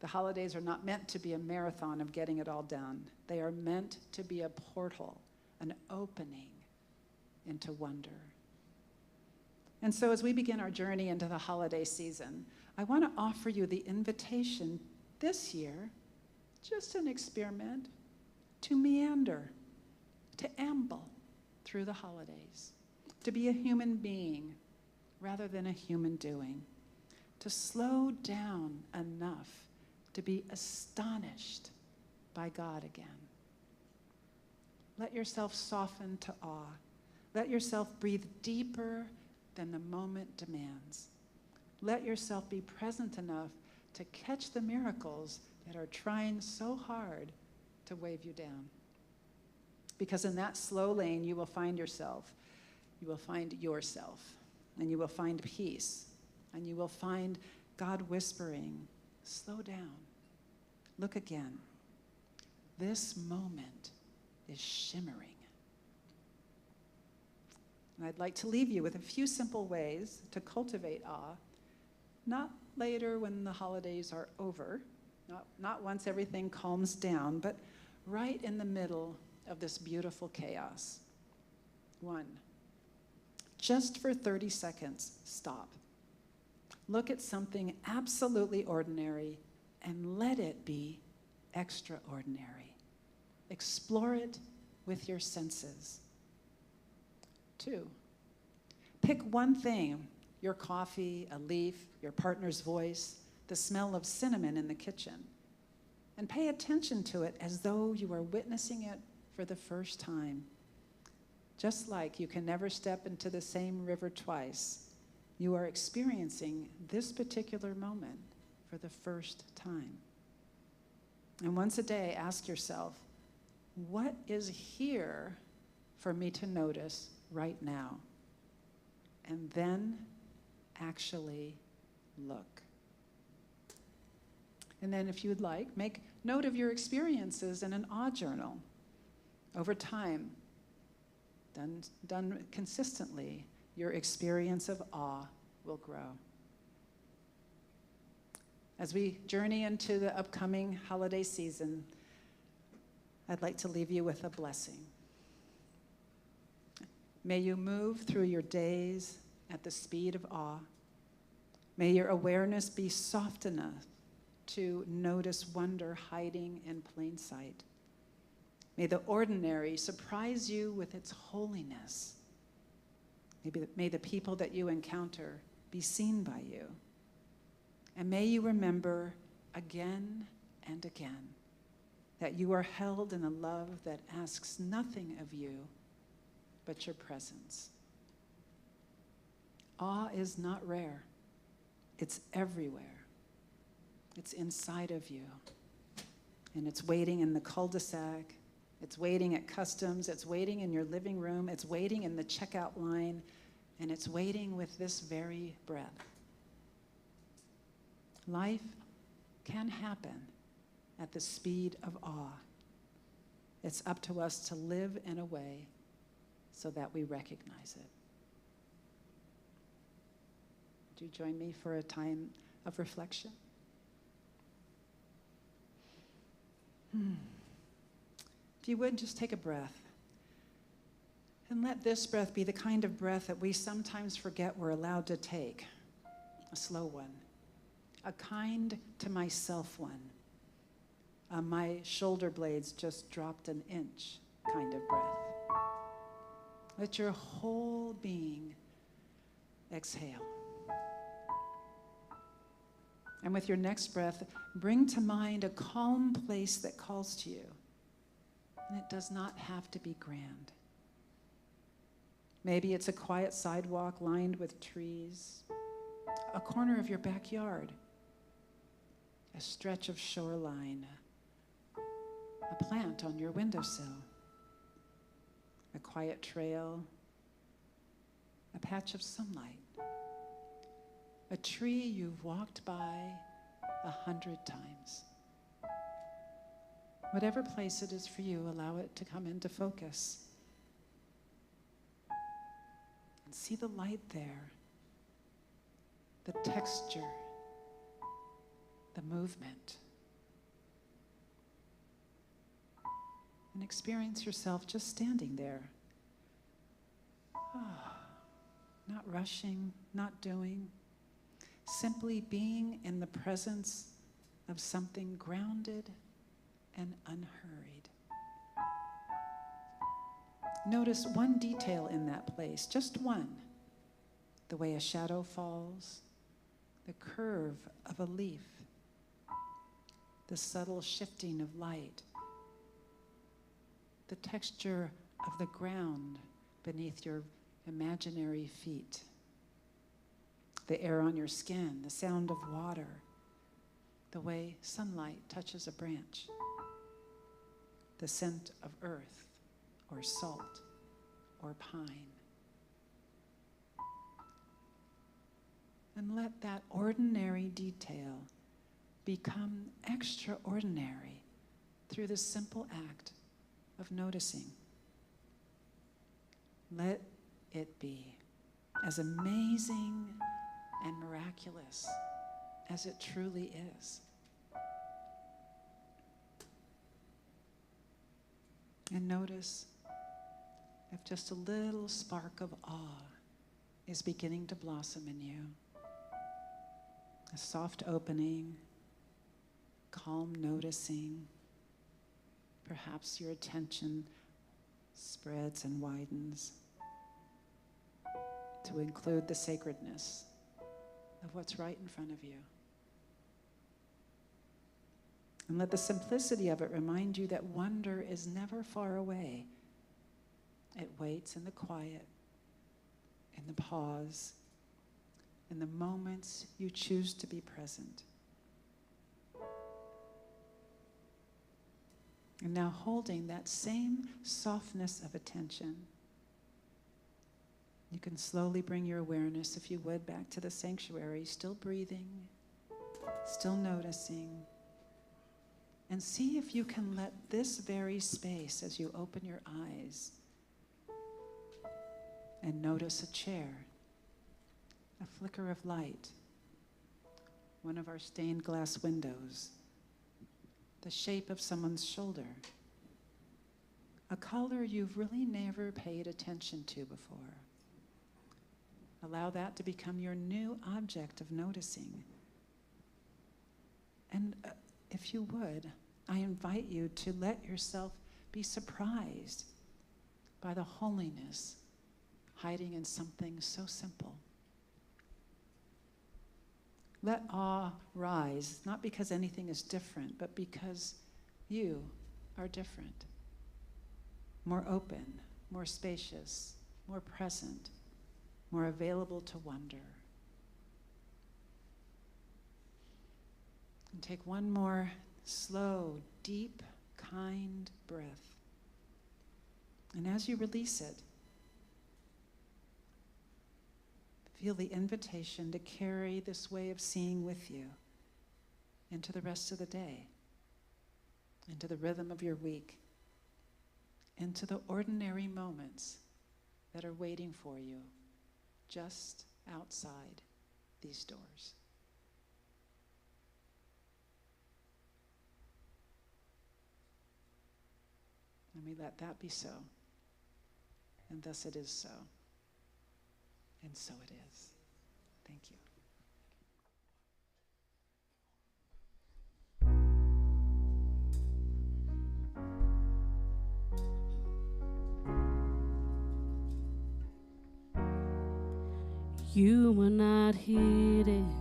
The holidays are not meant to be a marathon of getting it all done. They are meant to be a portal, an opening into wonder. And so as we begin our journey into the holiday season, I want to offer you the invitation this year, just an experiment, to meander, to amble through the holidays, to be a human being rather than a human doing, to slow down enough to be astonished by God again. Let yourself soften to awe. Let yourself breathe deeper than the moment demands. Let yourself be present enough to catch the miracles that are trying so hard to wave you down. Because in that slow lane, you will find yourself, and you will find peace, and you will find God whispering, slow down, look again. This moment is shimmering. And I'd like to leave you with a few simple ways to cultivate awe, not later when the holidays are over, not once everything calms down, but right in the middle of this beautiful chaos. 1, just for 30 seconds, stop. Look at something absolutely ordinary and let it be extraordinary. Explore it with your senses. 2, pick one thing, your coffee, a leaf, your partner's voice, the smell of cinnamon in the kitchen, and pay attention to it as though you are witnessing it for the first time. Just like you can never step into the same river twice, you are experiencing this particular moment for the first time. And once a day, ask yourself, what is here for me to notice right now? And then actually look. And then if you would like, make note of your experiences in an awe journal. Over time, done consistently, your experience of awe will grow. As we journey into the upcoming holiday season, I'd like to leave you with a blessing. May you move through your days at the speed of awe. May your awareness be soft enough to notice wonder hiding in plain sight. May the ordinary surprise you with its holiness. May the people that you encounter be seen by you. And may you remember again and again that you are held in a love that asks nothing of you but your presence. Awe is not rare. It's everywhere. It's inside of you. And it's waiting in the cul-de-sac. It's waiting at customs. It's waiting in your living room. It's waiting in the checkout line. And it's waiting with this very breath. Life can happen at the speed of awe. It's up to us to live in a way so that we recognize it. Would you join me for a time of reflection? If you would, just take a breath. And let this breath be the kind of breath that we sometimes forget we're allowed to take. A slow one. A kind to myself one. My shoulder blades just dropped an inch kind of breath. Let your whole being exhale. And with your next breath, bring to mind a calm place that calls to you. And it does not have to be grand. Maybe it's a quiet sidewalk lined with trees, a corner of your backyard, a stretch of shoreline, a plant on your windowsill, a quiet trail, a patch of sunlight, a tree you've walked by 100 times. Whatever place it is for you, allow it to come into focus. And see the light there, the texture, the movement. And experience yourself just standing there. Not rushing, not doing. Simply being in the presence of something grounded and unhurried. Notice one detail in that place, just one. The way a shadow falls, the curve of a leaf, the subtle shifting of light, the texture of the ground beneath your imaginary feet, the air on your skin, the sound of water, the way sunlight touches a branch, the scent of earth or salt or pine. And let that ordinary detail become extraordinary through the simple act of noticing. Let it be as amazing and miraculous as it truly is. And notice if just a little spark of awe is beginning to blossom in you. A soft opening, calm noticing. Perhaps your attention spreads and widens to include the sacredness of what's right in front of you. And let the simplicity of it remind you that wonder is never far away. It waits in the quiet, in the pause, in the moments you choose to be present. And now holding that same softness of attention, you can slowly bring your awareness, if you would, back to the sanctuary, still breathing, still noticing. And see if you can let this very space, as you open your eyes, and notice a chair, a flicker of light, one of our stained glass windows, the shape of someone's shoulder, a color you've really never paid attention to before. Allow that to become your new object of noticing. And if you would, I invite you to let yourself be surprised by the holiness hiding in something so simple. Let awe rise, not because anything is different, but because you are different. More open, more spacious, more present, more available to wonder. And take one more slow, deep, kind breath. And as you release it, feel the invitation to carry this way of seeing with you into the rest of the day, into the rhythm of your week, into the ordinary moments that are waiting for you just outside these doors. And we let that be so. And thus it is so. And so it is. Thank you. You were not hidden.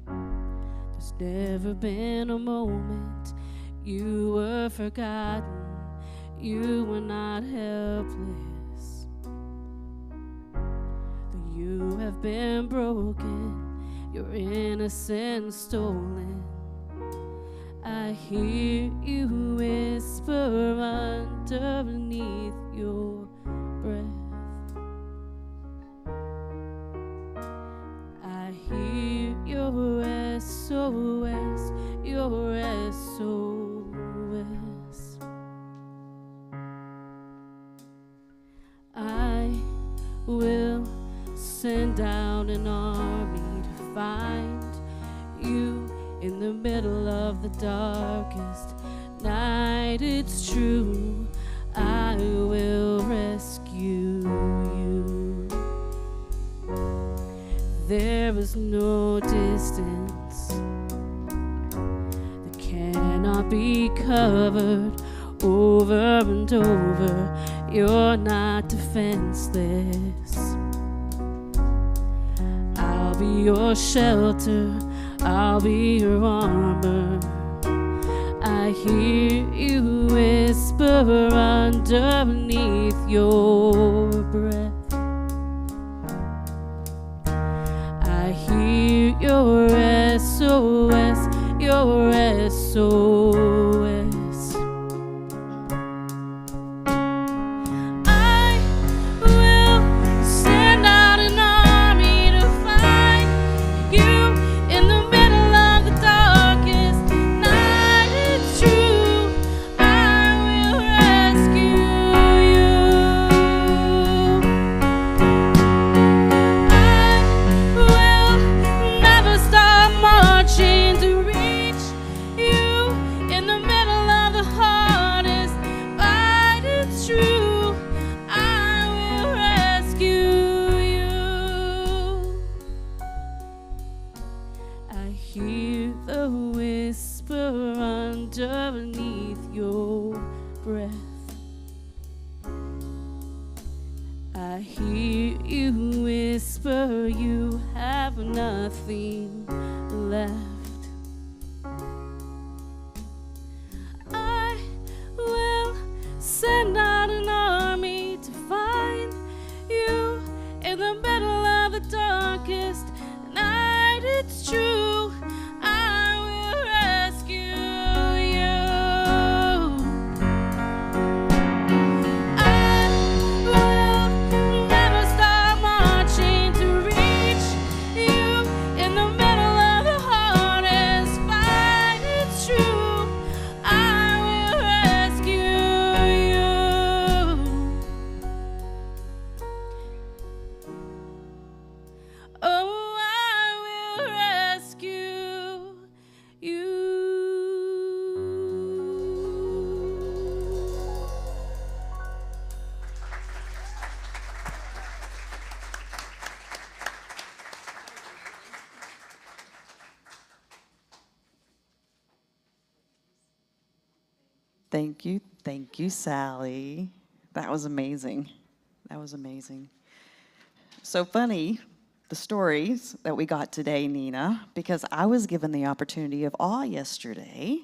There's never been a moment you were forgotten. You were not helpless. Though you have been broken, your innocence stolen. I hear you whisper underneath your breath. I hear your SOS, your SOS. I will send out an army to find you in the middle of the darkest night. It's true, I will rescue you. There is no distance that cannot be covered over and over. You're not defenseless. I'll be your shelter, I'll be your armor. I hear you whisper underneath your breath. I hear your SOS, your SOS. I will send out an army to find you in the middle of the darkest night. It's true, I will rescue you. I will never stop marching to reach you in the middle of the hardest fight. It's true, I will rescue you. I hear the whisper underneath your breath. I hear you whisper you have nothing left. I will send out an army to find you in the middle of the darkest night. It's true, I will rescue you. I will never stop marching to reach you in the middle of the hardest fight. It's true, I will rescue you. Oh, I will rescue you. Thank you, Sally. That was amazing. That was amazing. So funny, the stories that we got today, Nina, because I was given the opportunity of awe yesterday.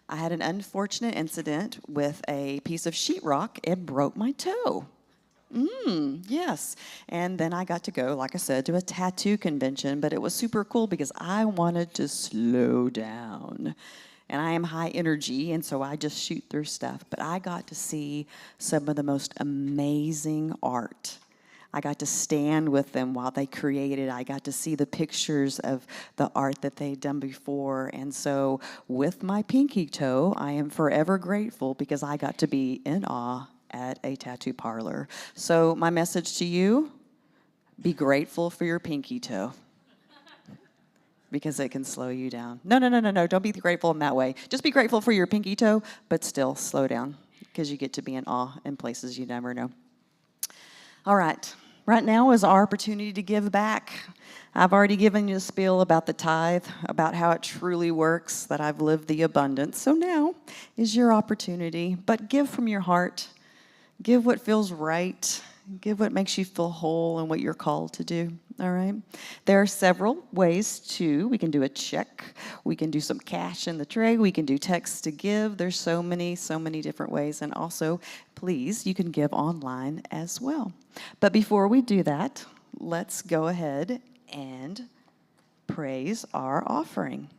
I had an unfortunate incident with a piece of sheetrock. It broke my toe. Yes. And then I got to go, like I said, to a tattoo convention, but it was super cool because I wanted to slow down. And I am high energy, and so I just shoot through stuff. But I got to see some of the most amazing art. I got to stand with them while they created. I got to see the pictures of the art that they'd done before. And so with my pinky toe, I am forever grateful because I got to be in awe at a tattoo parlor. So my message to you, be grateful for your pinky toe because it can slow you down. No. Don't be grateful in that way. Just be grateful for your pinky toe, but still slow down because you get to be in awe in places you never know. All right. Right now is our opportunity to give back. I've already given you a spiel about the tithe, about how it truly works, that I've lived the abundance. So now is your opportunity, but give from your heart. Give what feels right. Give what makes you feel whole and what you're called to do, all right? There are several ways to. We can do a check. We can do some cash in the tray. We can do text to give. There's so many different ways. And also, please, you can give online as well. But before we do that, let's go ahead and praise our offering.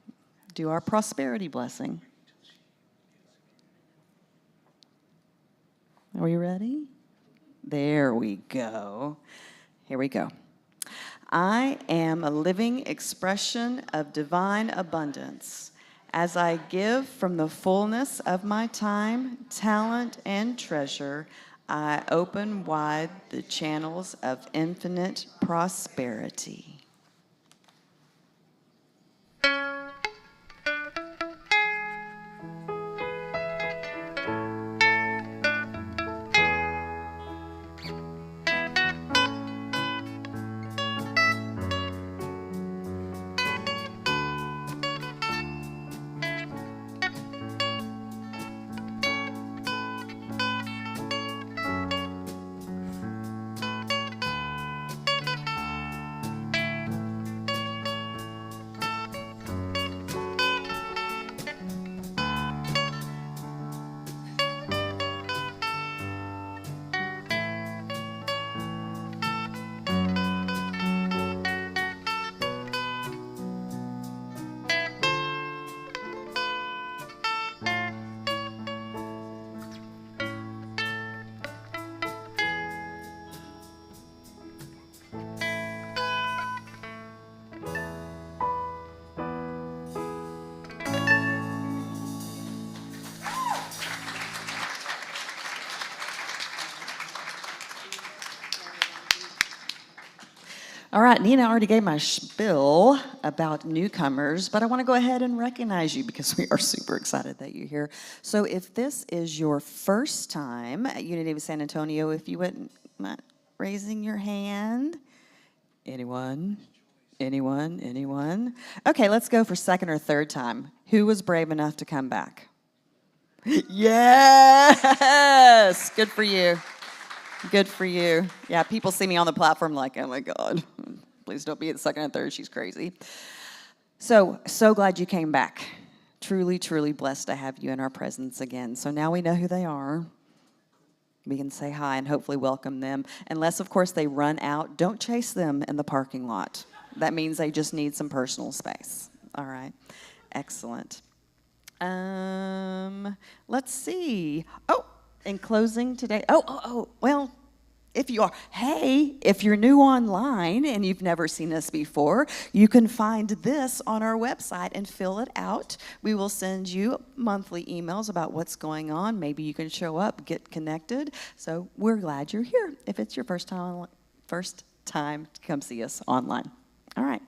Do our prosperity blessing. Are we ready? There we go. Here we go. I am a living expression of divine abundance. As I give from the fullness of my time, talent, and treasure, I open wide the channels of infinite prosperity. All right, Nina already gave my spiel about newcomers, but I want to go ahead and recognize you because we are super excited that you're here. So if this is your first time at Unity of San Antonio, if you wouldn't mind raising your hand. Anyone? Okay, let's go for second or third time. Who was brave enough to come back? Yes! Good for you. Good for you. Yeah, people see me on the platform like, oh my God, please don't be at second and third. She's crazy. So glad you came back. Truly, truly blessed to have you in our presence again. So now we know who they are. We can say hi and hopefully welcome them. Unless, of course, they run out, don't chase them in the parking lot. That means they just need some personal space. All right. Excellent. Let's see. Oh, in closing today, well, if you're new online and you've never seen us before, you can find this on our website and fill it out. We will send you monthly emails about what's going on. Maybe you can show up, get connected. So we're glad you're here if it's your first time to come see us online. All right.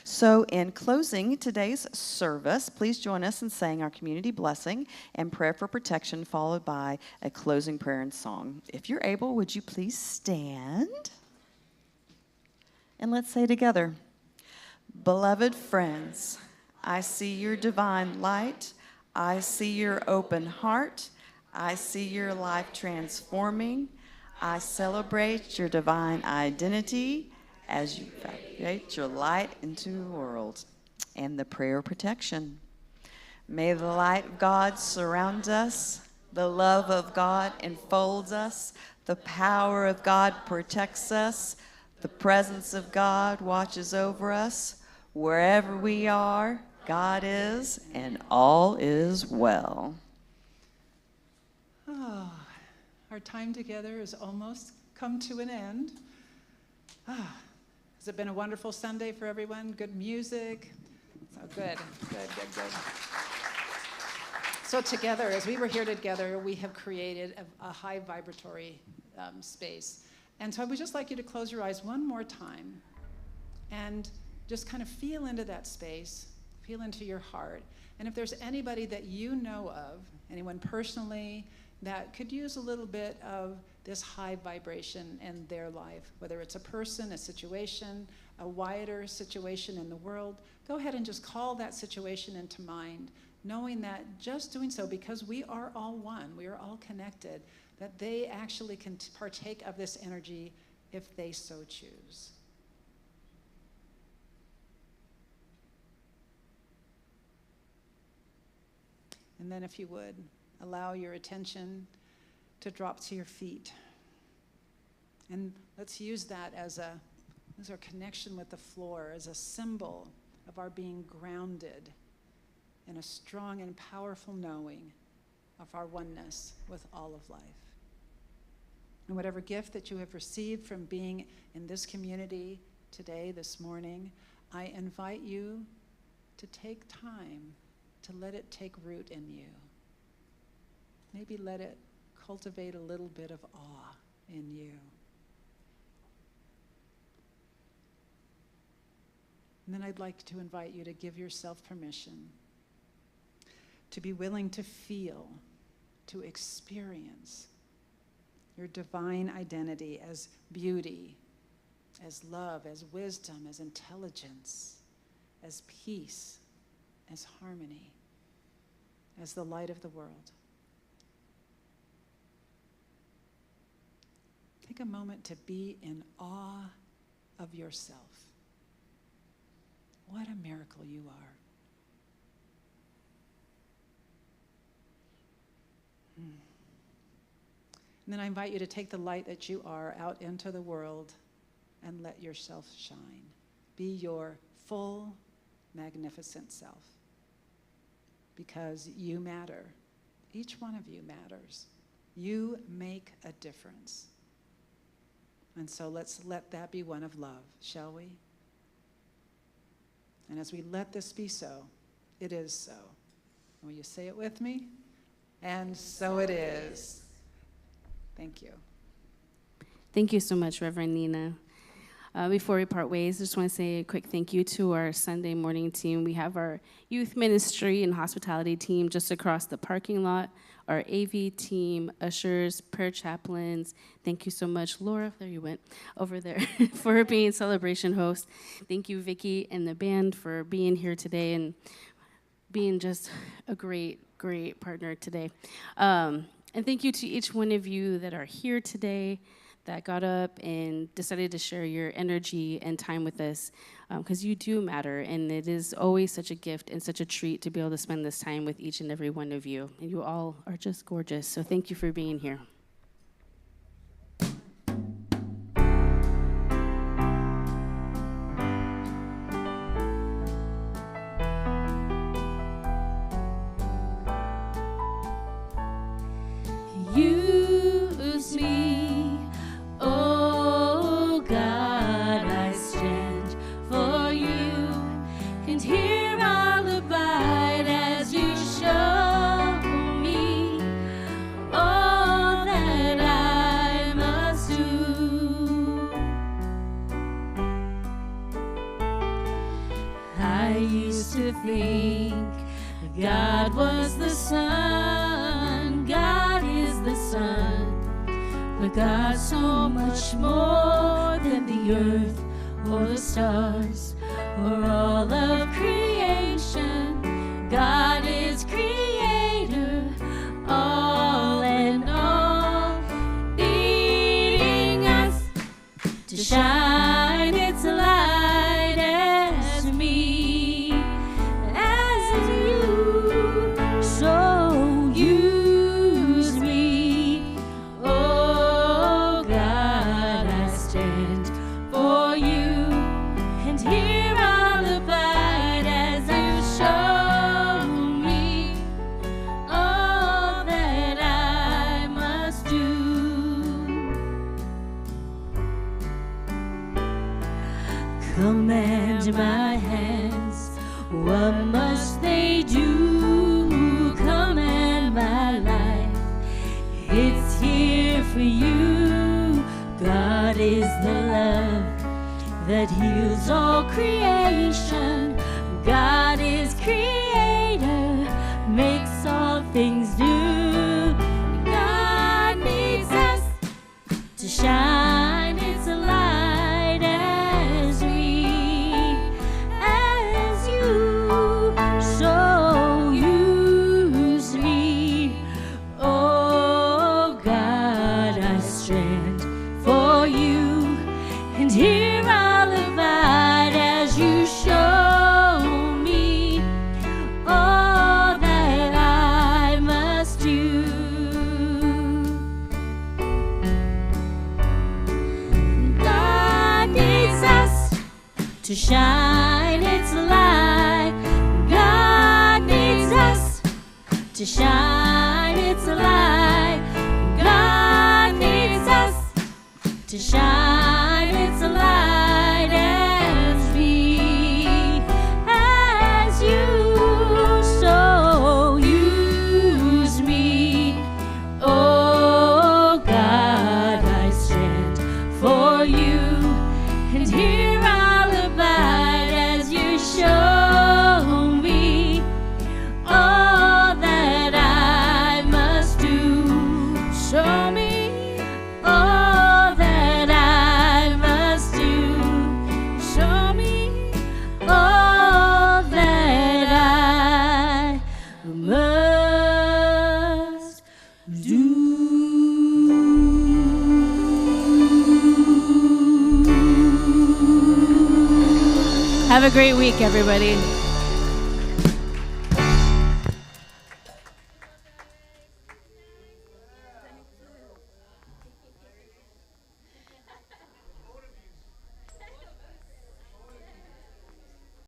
So in closing today's service, please join us in saying our community blessing and prayer for protection, followed by a closing prayer and song. If you're able, would you please stand? And let's say together, beloved friends, I see your divine light. I see your open heart. I see your life transforming. I celebrate your divine identity as you radiate your light into the world. And the prayer of protection. May the light of God surround us. The love of God enfolds us. The power of God protects us. The presence of God watches over us. Wherever we are, God is, and all is well. Oh, our time together has almost come to an end. Has it been a wonderful Sunday for everyone? Good music? So good. So together, as we were here together, we have created a high vibratory space. And so I would just like you to close your eyes one more time and just kind of feel into that space, feel into your heart. And if there's anybody that you know of, anyone personally, that could use a little bit of this high vibration in their life, whether it's a person, a situation, a wider situation in the world, go ahead and just call that situation into mind, knowing that just doing so, because we are all one, we are all connected, that they actually can partake of this energy if they so choose. And then if you would, allow your attention to drop to your feet. And let's use that as our connection with the floor, as a symbol of our being grounded in a strong and powerful knowing of our oneness with all of life. And whatever gift that you have received from being in this community today, this morning, I invite you to take time to let it take root in you. Maybe let it cultivate a little bit of awe in you. And then I'd like to invite you to give yourself permission to be willing to feel, to experience your divine identity as beauty, as love, as wisdom, as intelligence, as peace, as harmony, as the light of the world. Take a moment to be in awe of yourself. What a miracle you are. And then I invite you to take the light that you are out into the world and let yourself shine. Be your full, magnificent self. Because you matter. Each one of you matters. You make a difference. And so let's let that be one of love, shall we? And as we let this be so, it is so. Will you say it with me? And so it is. Thank you. Thank you so much, Reverend Nina. Before we part ways, I just want to say a quick thank you to our Sunday morning team. We have our youth ministry and hospitality team just across the parking lot, our AV team, ushers, prayer chaplains. Thank you so much, Laura, there you went, over there, for being celebration host. Thank you, Vicki and the band, for being here today and being just a great partner today. And thank you to each one of you that are here today, that got up and decided to share your energy and time with us, because you do matter, and it is always such a gift and such a treat to be able to spend this time with each and every one of you. And you all are just gorgeous, so thank you for being here. Use me, oh God, I stand for you, and here I'll abide as you show me all that I must do. I used to think God was the sun, God is the sun, but God's so much more than the earth or the stars or all of creation. God is creator, all in all, leading us to shine its light as me, as you. So use me, oh command my hands. What must they do? Command my life. It's here for you. God is the love that heals all creation. God is creator, makes all things new. God needs us to shine its light as you. So use me. Oh God, I stand for you, and here I'll abide as you show me all that I must do. God needs us to shine its light. God needs us to shine its light. God needs us to shine its light as you. So use me. Oh God, I stand for you, and here I'll abide as you show me all that I must do. Show me all that I must do. Show me all that I must do. Have a great week, everybody.